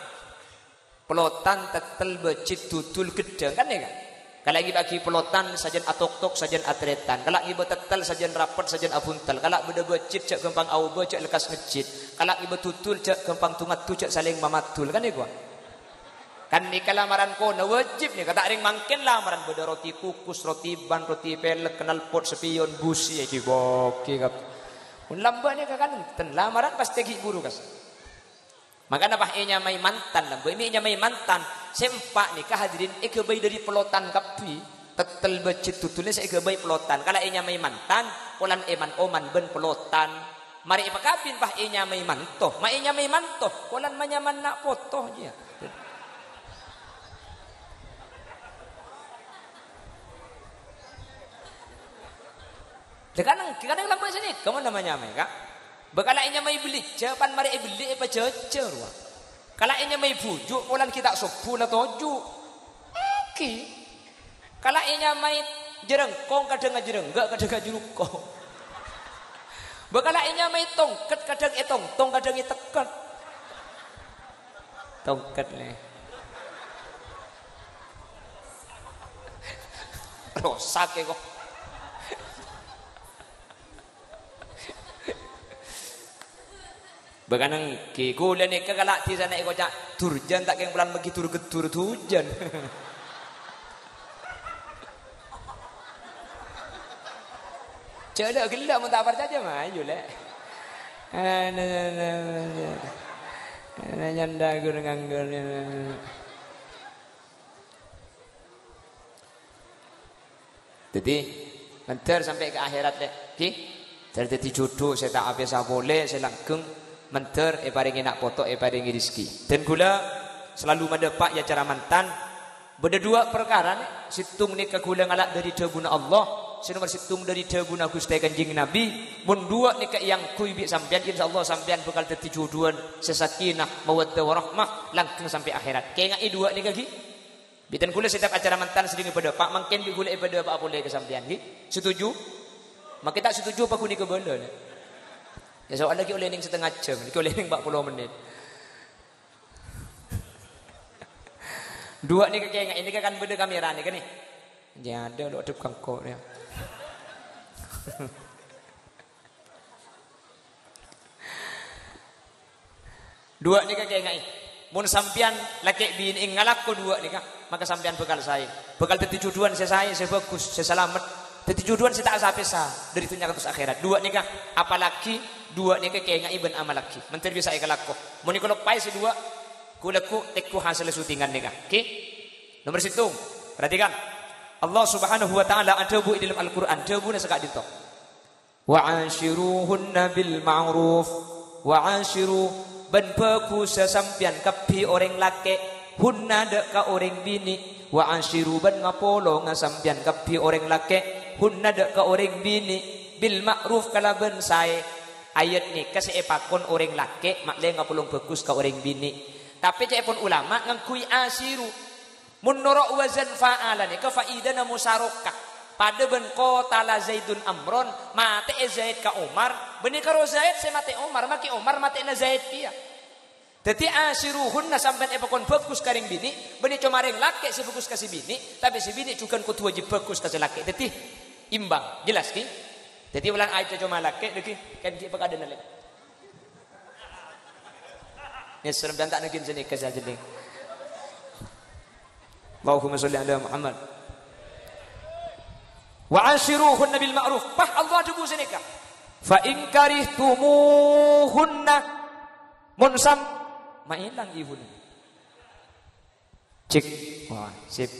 B: Pelotan tetel becit tutul gedeng kan ya kan? Kalau lagi bagi pelotan sajen atok-tok sajen atretan. Kalau lagi betetel sajen rapat sajen abuntal. Kalau beda becit cek gampang auba cek lekas ngecit. Kalau lagi betutul cek gampang tungat tu cek saling mamatul kan ya gua. Kan ni lamaran kono wajib ni kata ring mangken lamaran beda roti kukus, roti ban, roti pelek, kenal pot sepion busi iki boki kap. Un lamba ni kan ten lamaran pasti gi buru kas. Maka apa enya mai mantan lamba ini enya mai mantan sempak ni hadirin kebai dari pelotan kapi tetel becit tutulnya saya kebai pelotan kalau enya mai mantan polan eman oman ben pelotan mari ipakapin pah enya mai mantoh ma enya mai mantoh polan manyaman nak foto dia. Kadang lama sini, kamu namanya mereka. Bekala inya mai beli, jawaban mari beli apa jejer wa. Kalau inya mai bujuk, ulan kita sopu na toju. Oke. Kalau inya mai jerengkong kadang jerengga kadang jerukong. Bekala inya mai tongket kadang tong kadang teket. Tongket nih. Rosak kok. Bekanang ki kulen ni kegalak ti sana iko cak turjan tak keng pelan bagi tur getur tujan. Celak gelak mun tak percaya mah ayo lek. Nyanda gur nganggur. Jadi mentar sampai ke akhirat dek. Ki terjadi jodoh saya tak apa boleh saya langgeng menter paringi nak foto paringi rezeki dan gula selalu mendepak ya cara mantan beda dua perkara nih situng ni kegula ngalak dari deguna Allah sinomor situng dari deguna Gusti Kanjeng Nabi mun dua ni yang kui bi sampean insyaallah sampean bakal dadi jodohan sesakinah mawaddah warahmah langgeng sampai akhirat kayak ngai dua ni kaki bitan gula setiap acara mantan seding pada pak mungkin bi gula pada pak boleh ke sampean ki setuju mak kita setuju apa kuni ke benda ni. Ya soal lagi oleh ning setengah jam, lagi oleh ning 40 menit. Dua ni kayak ini kan beda kamera ni kan ni. Ya ada lo adep kangkok dia. Dua ni kayak ngai. Mun sampean laki bini ngalak ko dua ni kan, maka sampean bekal saya. Bekal teti jodohan saya bagus, saya selamat. Teti jodohan saya tak sapesa dari dunia ke akhirat. Dua ni kan, apalagi dua ni kayak ngai ben amalaki. Menteri bisa ikalako. Mun ni kalau pai si dua, kulaku tekku hasil syutingan ni kan. Oke? Nomor situ. Perhatikan. Allah Subhanahu wa taala ada bu di dalam Al-Qur'an, debu na sakak dito. Wa ashiruhunna bil ma'ruf wa ashiru ben beku sesampian kapi orang laki hunna de ka orang bini wa ashiru ben ngapolo ngasampian kapi orang laki hunna de ka orang bini bil ma'ruf kala ben sae ayat ni kasi epakon orang laki makle ngapolong bagus ka orang bini tapi cek pun ulama ngangkui ashiru munoro wazan fa'ala ni ka faidana musyarakah pada ben kota la Zaidun Amron mate Zaid ka Umar benih karo Zaid se mate Umar maki Umar mate na Zaid dia dadi ashiruhunna sampean epakon bagus karing bini benih cuma ring laki se bagus kasih bini tapi si bini juga kudu wajib bagus kasih laki dadi imbang jelas ki dadi ulang ayat cuma laki deki kan ki pakada nale ya serem dan tak nagin sini kasih jadi Allahumma sholli ala Muhammad wa ashiruhunna bil ma'ruf bah Allah debu senika fa in karihtumuhunna mun sam mailang ihun cek wah sip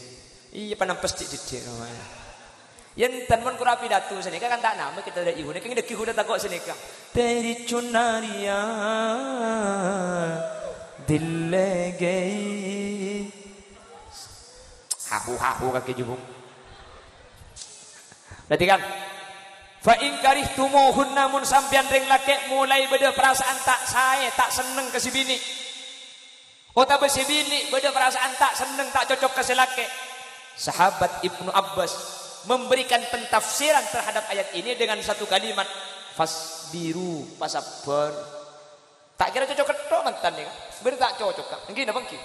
B: iya panampes dik namanya yen tan mun kura pidato senika kan tak nama kita ada ihun kan deki huda takok senika teri chunaria dil le gei hahu kaki jubung. Berarti kan fa in karihtumuhunna mun sampean ring laki mulai beda perasaan tak sae tak seneng ke si bini. Utawa si bini beda perasaan tak seneng tak cocok ke si laki. Sahabat Ibnu Abbas memberikan pentafsiran terhadap ayat ini dengan satu kalimat fasbiru pasabar Tak kira cocok ketok mantan ni kan. Sebenarnya tak cocok kan. Gini bangki.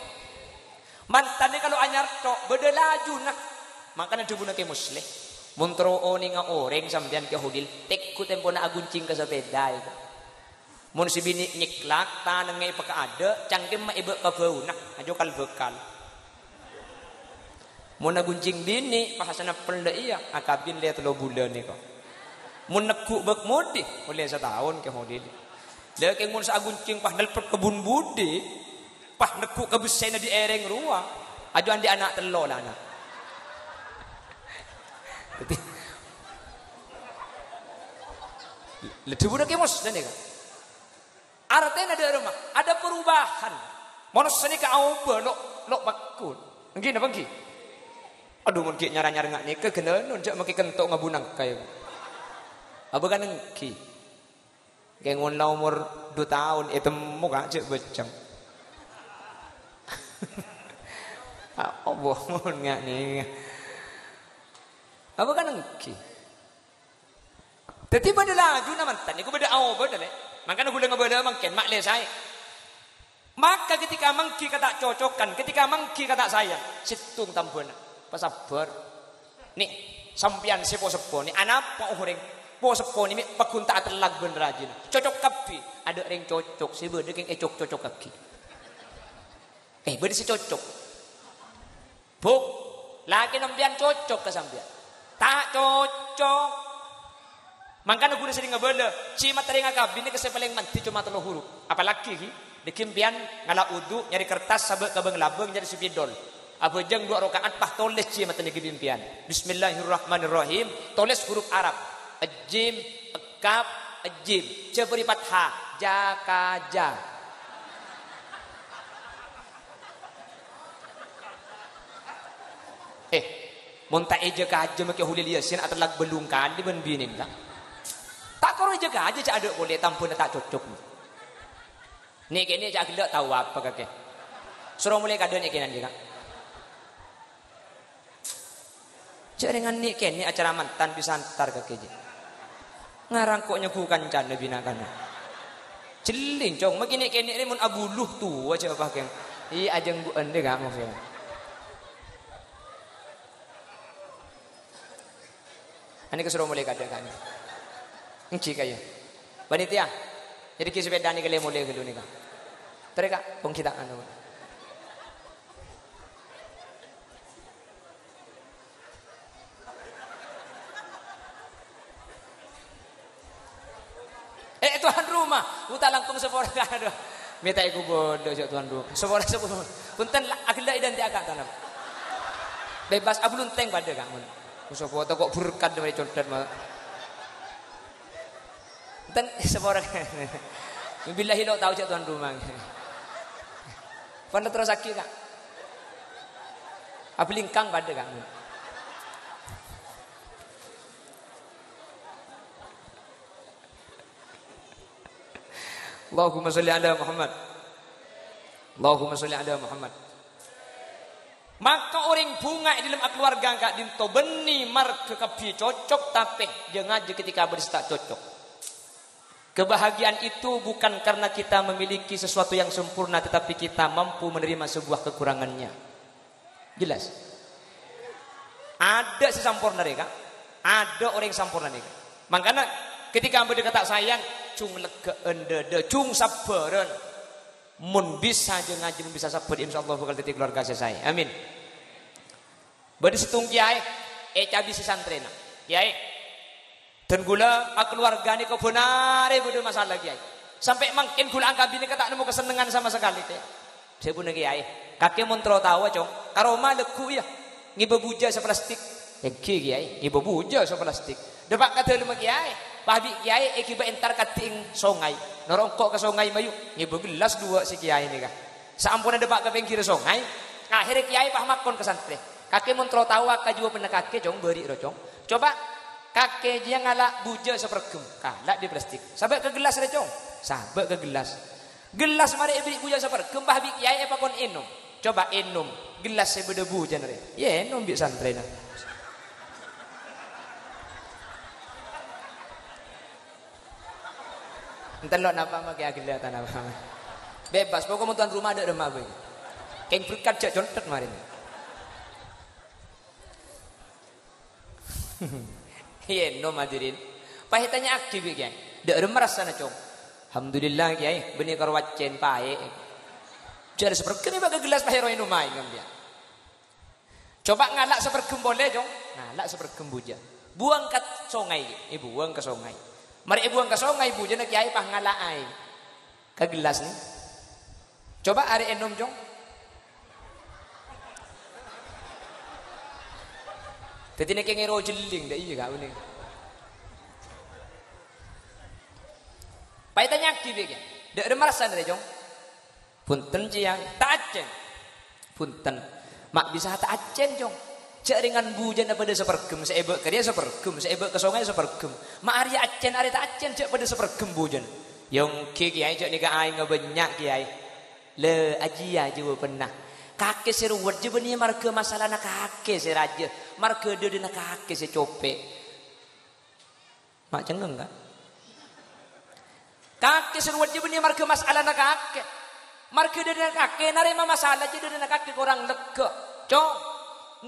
B: Mantan ni kalau anyar tok beda laju nak. Makanya dia guna ke muslim. Muntro oni nga oreng sambian ke hodil. Tek ku tempo na aguncing ke sepeda itu. Mun si bini nyiklak tanang ngai paka ada cangkem ma ibe ka bau nak ajo kal bekal. Mun aguncing bini pakasana pelde iya akabin lihat 3 bulan ni ko. Mun nekuk bek modi oleh setahun ke hodil. Dia ke mun sa aguncing pah nelpet kebun budi pah nekuk ke besena di ereng ruah ajo andi anak telo lah anak. Lebih budak kemus dan ni kan. Artinya ada rumah, ada perubahan. Manusia ni kau lo bakul. Mungkin apa mungkin? Aduh mungkin nyara ngak ni kena nunjuk makin kentok ngabunang kayu. Apa kan mungkin? Kengun la umur 2 tahun itu muka cek becam. Apa mun ngak ni? Apa kan mungkin? Tapi pada laju na mantan, aku beda awal beda le. Makanya gula ngebeda mungkin mak le saya. Maka ketika mangki kata cocokkan, ketika mangki kata saya, situng tampuna, pasabar. Nih sampian sepo ni, anak pak orang, po sepo ni pakunta atelag ben rajin. Cocok kapi, ada orang cocok, si beda keng cocok kaki. Beda si cocok. Buk, lagi nampian cocok ke sampian. Tak cocok. Makanya gue sering ngebela, si materi ngakabin ini kesel paling manti cuma 3 huruf. Apalagi dikimpian ngala udu nyari kertas sabek kabeng labeng jadi supidol. Apa jeng 2 rakaat pah tulis si materi kebimpian. Bismillahirrahmanirrahim. Tulis huruf Arab. Ajim, ekap, ajim. Ceberi fathah, jakaja. Monta eja kaja make hulil yasin atalag belung kan di ben bining tak. Tak karo jaga aja cak ada boleh tampun tak cocok. Nih kene cak gelak tahu apa kakek. Suruh mulai kadon ikinan juga. Cak dengan nih kene acara mantan bisa antar kakek je. Ngarang kok nyeku kancan bina kana. Celin cong makin nih kene mun abuluh tu aja apa keng. I ajeng bu ende gak mau film. Ani kesuruh mulai kadon kan. Enci kaya. Panitia. Jadi ki sepeda ni kali mulai gelu ni kan. Tereka pun kita anu. Tuan rumah, uta langkung sepora kan. Minta iku bodoh cak tuan rumah. Sepora. Punten akila idan ti agak tanam. Bebas abulun teng pada kamu. Musuh foto kok berkat dari condet mah. Dan seorang billahi lo tahu cak tuan rumah. Pernah terus sakit kak. Apa lingkang pada kamu. Allahumma sholli ala Muhammad. Allahumma sholli ala Muhammad. Maka orang bunga di dalam keluarga kak dinto beni mar kekapi cocok tapi jangan aja ketika berista cocok. Kebahagiaan itu bukan karena kita memiliki sesuatu yang sempurna tetapi kita mampu menerima sebuah kekurangannya. Jelas? Ada sesempurna mereka, ada orang yang sempurna mereka. Makanya ketika ambil kata sayang, cung lega ende, cung sabaran. Mun bisa jangan aja bisa sabar insyaallah bakal dadi keluarga saya. Amin. Bade setung kiai, cabi si santrena. Kiai dan gula keluarga ni kau benar bener masalah kiai. Sampai makin gula angka bini kata nemu kesenangan sama sekali teh. Saya pun kiai. Kakek montro tahu cong. Karoma leku ya. Ngiba buja seplastik. Kiai ngiba buja seplastik. Depak kata lima kiai. Pabi kiai kiba entar kating songai. Norongkok ke songai mayu. Ngiba gelas 2 si kiai ni kah. Saampun depak ke pinggir songai. Akhirnya kiai pah makon ke santri. Kakek montro tahu akak juga pernah kakek cong beri cong. Coba kakek dia ngalak buja sepergem kalak di plastik sampai ke gelas ada cong sampai ke gelas mari beri buja sepergem bah bi kiai apa kon enum coba enum gelas sebeda buja nare ya enum bi santrena Entelok napa make agila tanah apa. Bebas pokok tuan rumah ada remah bae. Keng berkat jak contet marin. Iya no madirin. Pahitannya aktif kiai. Dak remah rasana cong. Alhamdulillah kiai benih karo wacen pae. Jadi seperti baga gelas pahe roe numai ngam dia. Coba ngalak sepergem boleh jong. Ngalak sepergem buja. Buang ke sungai, ibu buang ke sungai. Mari buang ke sungai ibu jana kiai pah ngalak ai. Ke gelas nih. Coba hari enom jong. Tadi nek ngero jeling dah iya kau ni. Paitannya aktif ya. Dak ada marasan dah jong. Punten ciang tak acen. Punten. Mak bisa tak acen jong. Cak dengan bujan pada sepergem seebek ke dia sepergem seebek ke sungai sepergem. Mak ari acen ari tak acen cak pada sepergem bujan. Yang kiai cak ni ka ai ngabanyak kiai. Le aji aja pernah. Kakek seruat je benih marga masalah nak kakek seraja. Marga dia nak kakek secopek. Mak cengeng kan? Kakek seruat je benih marga masalah nak kakek. Marga dia nak kakek narima masalah je dia nak kakek orang lega. Cong,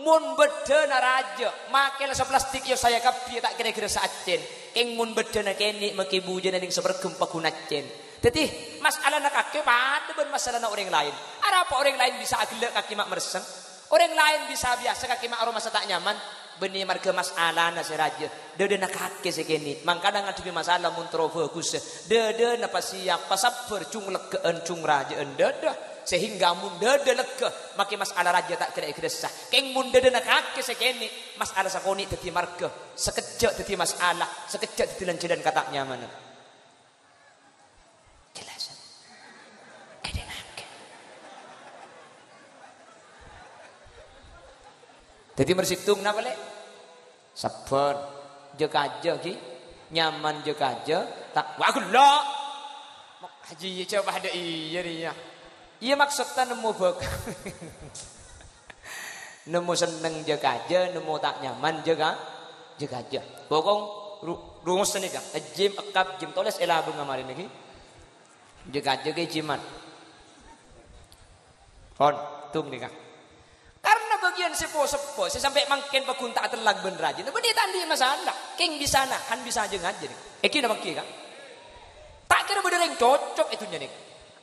B: mun beda na raja, makelah seplastik yo saya kapi tak kira-kira saacen. Keng mun beda na keni maki bujan ning sepergem pagunacen. Jadi masalah nak kakek pada ben masalah nak orang lain. Ada apa orang lain bisa agelak kaki mak mereseng? Orang lain bisa biasa kaki mak aroma tak nyaman. Benih marga masalah na seraja. Dede nak kakek sekeni. Mangkana ngadepi masalah mun trofokus. Dede na pasiap pasaper cung legeun cung rajaan dede. Sehingga mun dede lega maki masalah raja tak kira-kira sah. Keng mun dede nak kakek sekeni. Masalah sakoni dadi marga. Sekejap dadi masalah. Sekejap dadi lancedan katak nyaman. Jadi mersitung napa le? Sabar, jaga aja ki, nyaman jaga aja. Tak, wah gula. Haji coba ada iya dia. Iya maksudnya nemu bok, nemu seneng jaga aja, nemu tak nyaman jaga aja. Bokong rumus ni kan, jim akap jim toles elah bengamarin lagi. Jaga aja ke jimat. Hon, tung ni kan. Karena bagian sepo-sepo, saya sampai mangken bakunta telag ben rajin. Benih tandi masalah. Keng bisa nah, kan bisa aja ngajar. Eki nama kira. Tak kira beda yang cocok itu nih.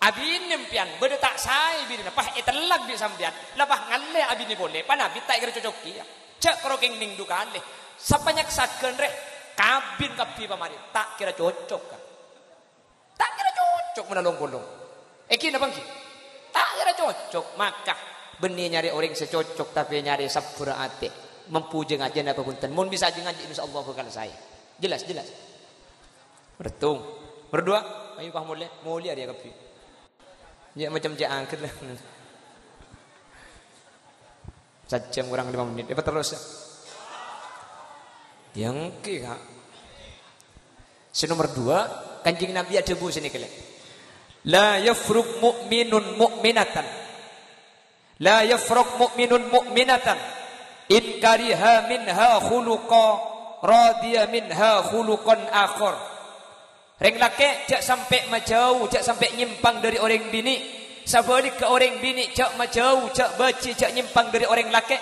B: Abin nempian, beda tak say bini. Pah telag di sampian. Lapah ngalle abin ni boleh. Panabi tak kira cocok kia. Cek karo keng ning dukale. Sapanyak saken reh. Kabin kapi pamari. Tak kira cocok kan. Tak kira cocok menalong bolong. Eki nama ki. Tak kira cocok maka. Benih nyari orang secocok tapi nyari sabura ate mempuja ngajen apa punten mun bisa aja ngaji insyaallah bakal saya jelas bertung berdua ayo kah mulia dia kapi ya macam je angkat lah sajam kurang 5 menit dapat terus yang ke kak nomor 2 kanjeng Nabi ada bu sini kele la yafruq mu'minun mu'minatan la yafraq mu'minun mu'minatan in kariha minha khuluqa radiya minha khuluqan akhar. Reng laki jak sampai majau, jak sampai nyimpang dari orang bini. Sabalik ke orang bini jak majau, jak baci, jak nyimpang dari orang laki.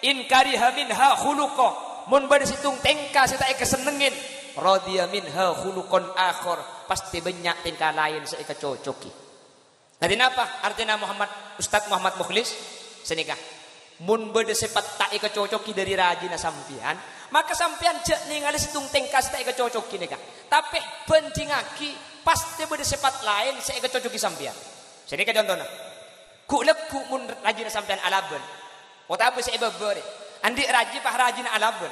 B: In kariha minha khuluqa. Mun pada situng tengka saya tak kesenengin. Radiya minha khuluqan akhar. Pasti banyak tingkah lain saya kecocoki. Nanti apa? Artinya Ustaz Muhammad Mukhlis senikah. Mun beda sepat tak ika cocoki dari rajina sampian, maka sampian cek ningali situng tengkas tak ika cocoki nikah. Tapi pentingaki pasti beda sepat lain saya ika cocoki sampian. Senikah contohnya. Ku leku mun rajina sampian alaben. Wata apa saya babere. Andi raji pah rajina alaben.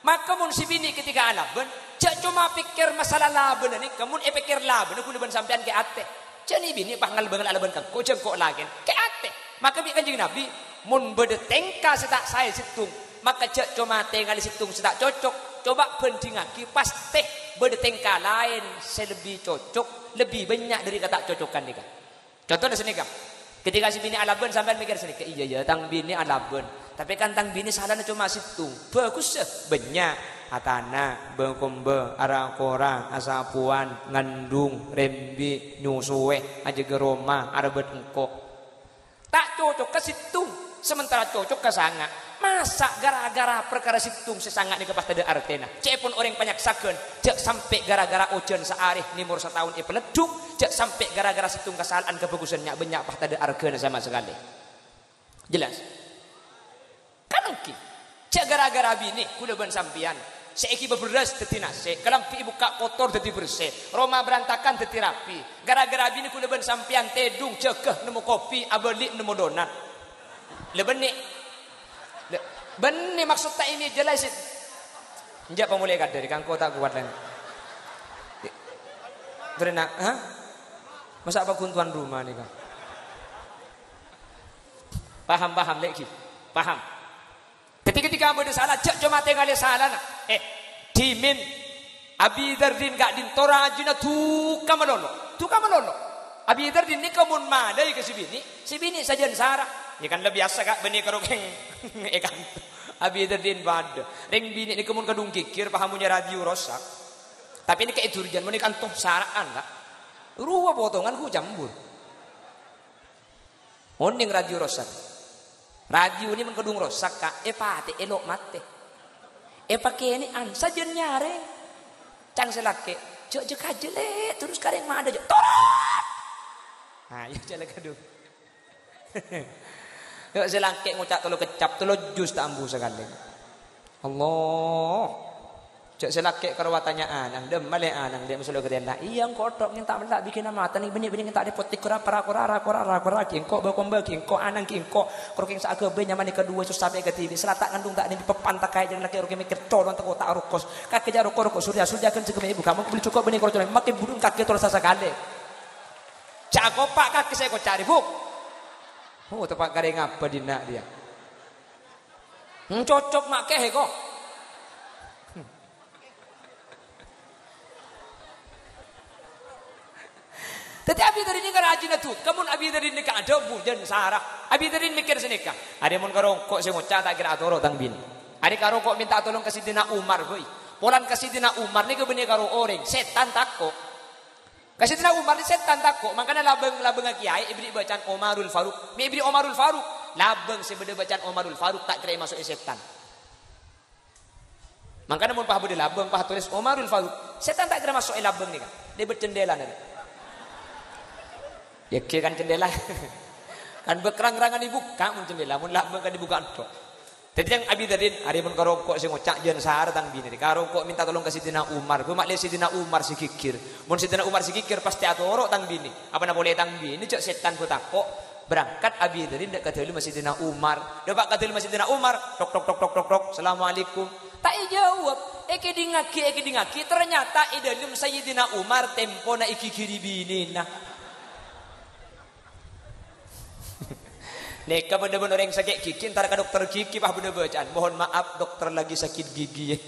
B: Maka mun si bini ketika alaben, cek cuma pikir masalah laben ni, kamun pikir laben aku leban sampian ke ate. Jadi bini pangal bangal alaban kan ko jengkok lagi ke ate maka bi kanjeng Nabi mun bede tengka setak saya situng maka cek cuma tinggal situng setak cocok coba pendingaki pasti bede tengka lain selebih cocok lebih banyak dari kata cocokan nika contoh di sini kan ketika si bini alaban sampai mikir sini iya tang bini alaban tapi kan tang bini salahnya cuma situng bagus banyak atana bengkombe arakora asapuan ngandung rembi nyusuwe aja geroma arbet engko tak cocok ke situng sementara cocok ke sanga masa gara-gara perkara situng sesanga ni kepas tada artena cek pun orang banyak saken cek sampai gara-gara ojen searih nimur setahun peleduk cek sampai gara-gara situng kesalahan kebagusannya banyak pas tada artena sama sekali jelas kan mungkin cek gara-gara bini kuda ban sampian seiki beberas teti nase kelampi buka kotor teti bersih Roma berantakan teti rapi gara-gara bini kuda ban sampian tedung cekeh nemu kopi abeli nemu donat lebeni benih maksud tak ini jelas njak pemulai kad dari kangko tak kuat lagi terena masa apa kuntuan rumah nih kan paham lagi paham ketika kamu ada salah cek cuma tinggal salah nak dimin Abi Dardin gak din tora ajuna tuka melolo Abi Dardin ni kamun madai ke si bini saja sarah ya kan lebih biasa kak benih kerokeng ikan Abi Dardin bad ring bini ni kamun kadung kikir pahamunya radio rosak tapi ini kayak turjan mau ikan tuh saraan kak ruwa potongan ku jambul oning radio rosak radio ini mengkedung rosak kak pate elok mate pakai ini saja nyare cang selake jek aja le terus kareng mah ada torat nah ya jalan kedung yuk selake ngucap tolo kecap tolo jus tak ambu sekali Allah cek selake karo watanya anang dem male anang dia musuh gede lah iya kotok yang tak melak bikin nama tani benih-benih tak ada potik kora kingko bakom kingko anang kingko kroking sak agebe nyaman kedua susah sampai ke TV selatak ngandung tak ada pepan tak kaya jangan laki roking mikir colon tak tak rukos kaki jaro rokok surya kan segeme ibu kamu beli cukup benih korocol makin burung kaki tol sasa kale cak pak kaki saya kok cari buk tepat kare ngapa dina dia cocok mak keh kok Tetapi abi dari ini kan rajin tu, kamu abi dari ini kan ada bujan sarah, abi dari ini mikir senika. Ada mun karongkok saya ngocah tak kira atoro tang bin. Ada karongkok minta tolong ke Sidina Umar boy. Polan ke Sidina Umar ni kebenih karo orang, setan takut. Ke Sidina Umar ni setan takut, makanya labeng kiai ibri bacaan Omarul Faruk, ibri Omarul Faruk, labeng sebeda bacaan Omarul Faruk tak kira masuk setan. Makanya mun pah bede labeng pah tulis Omarul Faruk, setan tak kira masuk labeng ni kan. Dia bercendela ni. Ya kan jendela kan berkerang-kerangan dibuka mun jendela mun labeng kan dibuka tok. Jadi yang abi dadin hari mun karongkok sing ngocak jen sahar tang bini karongkok minta tolong ke Sidina Umar gue mak le Sidina Umar si kikir mun Sidina Umar si kikir pasti atoro tang bini apa na boleh tang bini cek setan ku takok berangkat abi dadin dak kadelu masih Sidina Umar dapat kadelu masih Sidina Umar tok assalamualaikum tak jawab eki dingaki ternyata idalum Sayyidina Umar tempo na iki kiri bini nah neka bener-bener orang sakit gigi ntar ke dokter gigi pah bener bacaan mohon maaf dokter lagi sakit gigi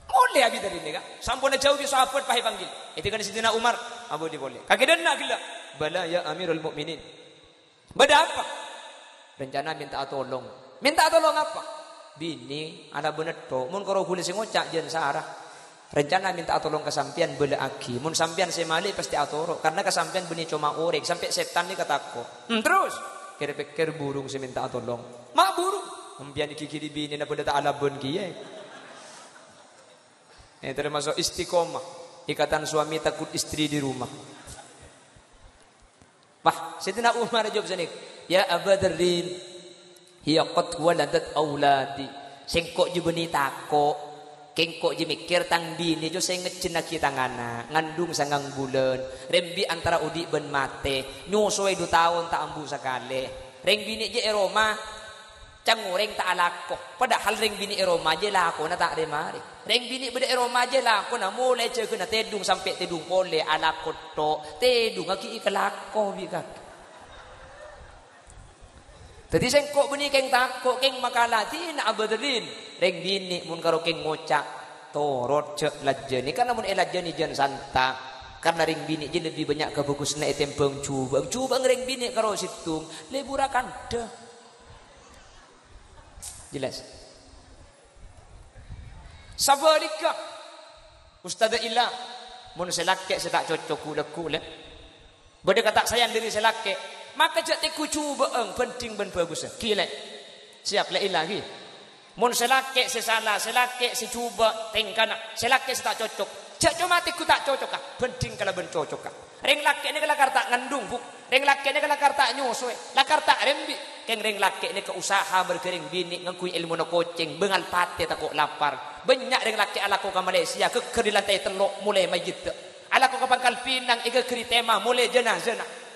B: boleh abi dari ini kak sampun jauh bisa sahabat pah panggil itu kan Sidina Umar abu di boleh kaki dan nak gila bala ya Amirul Mukminin beda apa rencana minta tolong apa bini ada bener to mun karo boleh sing ngocak jen sarah rencana minta tolong ke sampean bela aki mun sampean semali pasti atoro karena ke sampean benih cuma orek sampai setan ni katako terus kira-kira burung si minta tolong mak burung sampean iki kiri bini na pada tak alabon kiye termasuk istiqomah ikatan suami takut istri di rumah Pah Sayyidina Umar jawab sini ya Abu Dardin hiya qad waladat auladi singkok je benih tako kengkok je mikir tang bini jo saya ngecena kita ngana ngandung sangang bulan rembi antara udi ben mate nyusoy 2 tahun tak ambu sekali reng bini je Roma cangureng tak alako padahal reng bini Roma je lako na tak remari reng bini beda Roma je lako na mulai je kena tedung sampai tedung pole alako to tedung aki ikalako bika tadi sengkok benih keng takok keng makalati na abadrin reng bini mun karo keng ngocak torot cek lajeni karena mun elajeni jan santa karena reng bini je lebih banyak kebagusna etempeng cubang reng bini karo situng leburakan deh Jelas. Sabalika Ustaz Ila mun selake sedak cocok kula. Bade kata sayang diri selake, maka jak te cuba penting ben bagus. Kile. Siap la ila gi. Mun selake sesala, selake si cuba tengkana, selake sedak cocok. Jak cuma tiku tak cocok kah? Penting kalau ben cocok kah? Reng laki ni kalau karta ngandung buk, reng laki ni kalau karta nyusui, la karta rembi. Keng reng laki ni ke usaha berkering bini ngakui ilmu no coaching, bengal pate takut lapar. Banyak reng laki ala ko ke Malaysia ke di lantai telok mulai majid. Ala ko ke Pangkal Pinang ika keri tema mulai jenazah.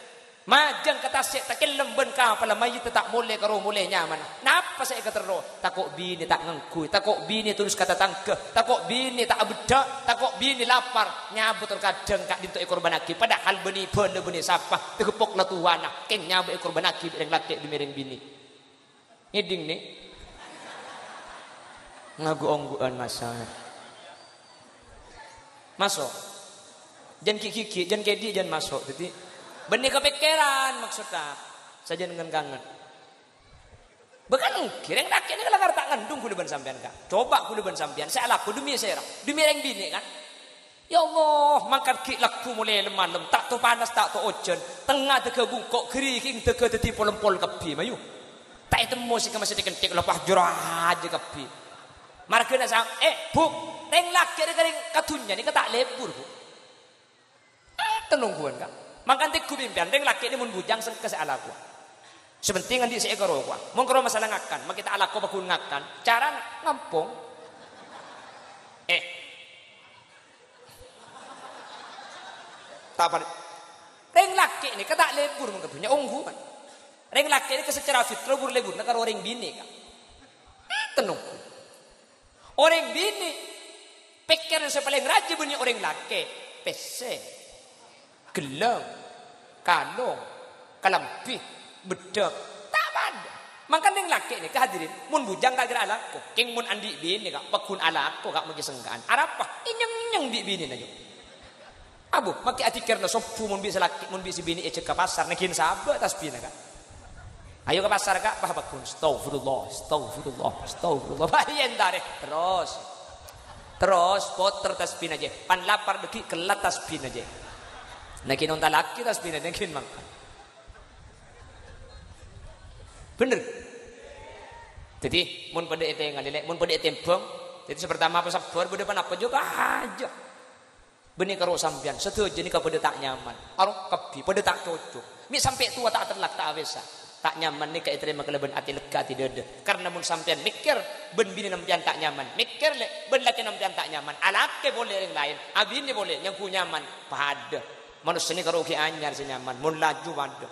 B: Majang kata sek tak kelem ben ka pala mayit tak mulai karo mulai nyaman. Napa saya kata ro? Takok bini tak ngengkui, takok bini terus kata tangke, takok bini tak abeda, takok bini lapar. Nyabut terkadang kak dintuk ekor banaki padahal beni benda beni sapa tekepok la tuwana. Keng nyabut ekor banaki dengan laki di mereng bini. Ngiding ni. Ngagu-ongguan masa. Masuk. Jan kiki, jan kedi, jan masuk. Jadi benih kepikiran maksudnya saja dengan kangen. Bukan kira laki ni kalau tak ngandung kudu ben sampean kak. Coba kudu ben sampean. Saya laku demi saya, demi reng bini kan. Ya Allah, makan ki laku mulai lemah tak tu panas tak tu ojen. Tengah teka bungkok kering teka teti polempol kepi mayu. Tak temu sih masih dikentik lepas jurah aja kepi. Marga nak sang bu, reng laki ni kering katunya ni tak lebur bu. Tenungguan kak. Makan tiku pimpian, reng laki ni mun bujang ke sealaku. Sebenting andi saya karo kuah. Mun karo masalah ngakan, mak kita alaku bakun ngakan. Cara ngampung. Tak apa. Reng laki ni kata lebur mun ketunya onggu kan. Reng laki ni secara fitrah lebur nak karo reng bini kan. Tenung. Orang bini pikiran saya paling rajin bunyi orang laki. Pese. Gelang, kalung, kalampi, bedek, tak ada. Makan yang laki ni kehadirin, mun bujang tak kira alaku, keng mun andi bini kak, pakun alaku kak magi senggaan. Arapa, inyang bi bini najo. Abu, maki atikir na sopu mun bisa laki, mun bisa bini ecek ke pasar, nakin sabar tas bina kak. Ayo ke pasar kak, bah pakun, astagfirullah. Bahayan dare, terus poter tas bina aja, pan lapar deki kelat tas bina aja. Nakin onta laki tas bina nakin makan. Bener. Jadi mun pada ete ngalilek, mun pada tempong. Jadi pertama apa sabar, pada apa juga aja. Benih karo sampean, setuju ni pada tak nyaman. Arok kepi, pada tak cocok. Mi sampai tua tak terlak tak avesa. Tak nyaman ni kai terima kelebihan hati lega tidak ada. Karena mun sampean mikir ben bini nampian tak nyaman. Mikir le ben laki nampian tak nyaman. Alake boleh yang lain, abini boleh yang ku nyaman pada. Manusia ni kalau anyar senyaman, mun laju waduh.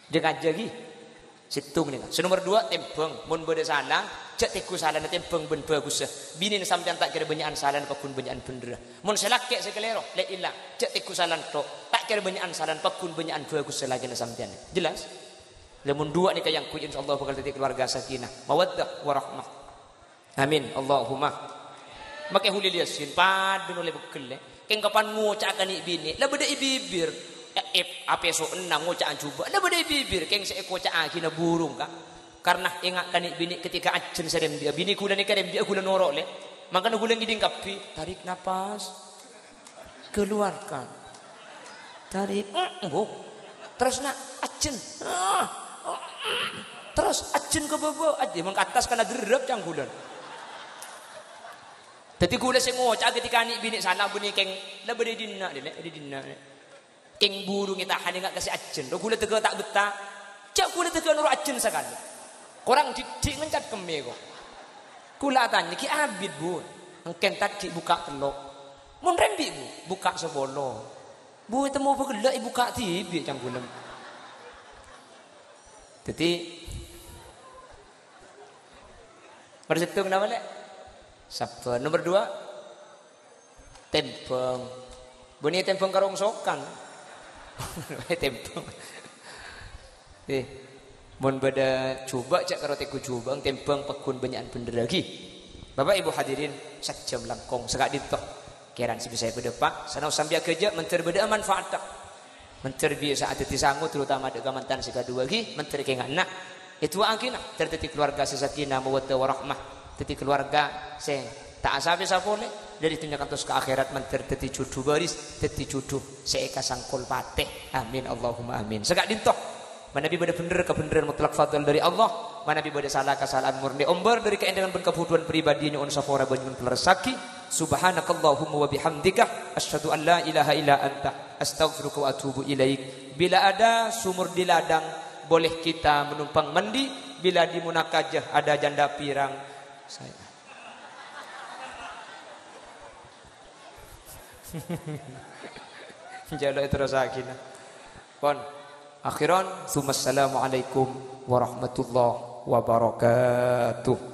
B: Jangan jadi situng ni. Nomor 2 tempeng, mun beda salah, cek tiku salah na tempeng ben bagus. Bini ni sampean tak kira banyakan salah pakun banyakan bener. Mun selake sekelero, le ilah, cek tiku salah tok, tak kira banyakan salah pakun banyakan bagus lagi na sampean. Jelas? Lemun 2 ni kayang ku insyaallah bakal jadi keluarga sakinah, mawaddah warahmah. Amin. Allahumma make huli liasin padu oleh bekele keng kapan ngucak kan bini la beda ibibir apa so enang ngucak coba la beda ibibir keng seeko cak akina burung kak karena ingat kan bini ketika ajen serem dia bini kula ni kadem dia kula norok le makanya kula ngiding kapi tarik napas keluarkan tarik terus nak ajen terus ajen ke bawah aja mang atas kana gerep canggulan. Jadi gula sengocak ketika anik bini salah bunyi keng la bade dinna dile dinna keng burung kita hanya enggak kasih ajen do gula tega tak betah cak gula tega nuru ajen sekali korang didik mencat keme kok kula tanya ki abid bu engken tak ki buka telok mun rembi bu buka sebolo bu temu begelak buka tibi canggulam. Jadi persitung nama le sabar. Nomor 2 tempeng. Bunyi tempeng karong sokan. Tempeng. Mun beda coba cak karo teku jubang tempeng pekun banyakan bener lagi. Bapak Ibu hadirin sajam langkong sekak ditok. Kiran si bisa beda pak. Sanau sambil kerja menterbeda manfaat tak. Menteri biasa ada di sangu terutama ada mantan si kedua lagi menteri kayak nak itu angkina tertiti keluarga sesakinah mawaddah warahmah titi keluarga se tak asabe sapole dari tunjukkan terus ke akhirat menteri titi cudu baris titi cudu seeka sangkul pateh amin Allahumma amin segak dintoh mana bi bade bener kebenaran mutlak fadl dari Allah mana bi bade salah kesalahan murni ombar dari keendangan berkebutuhan pribadi nyuun sapora banjun kelasaki subhanakallahumma wa bihamdika asyhadu an la ilaha illa anta astaghfiruka wa atubu ilaik. Bila ada sumur di ladang boleh kita menumpang mandi, bila di munakajah ada janda pirang saya jalo itu rasakina pon akhiran assalamualaikum warahmatullahi wabarakatuh.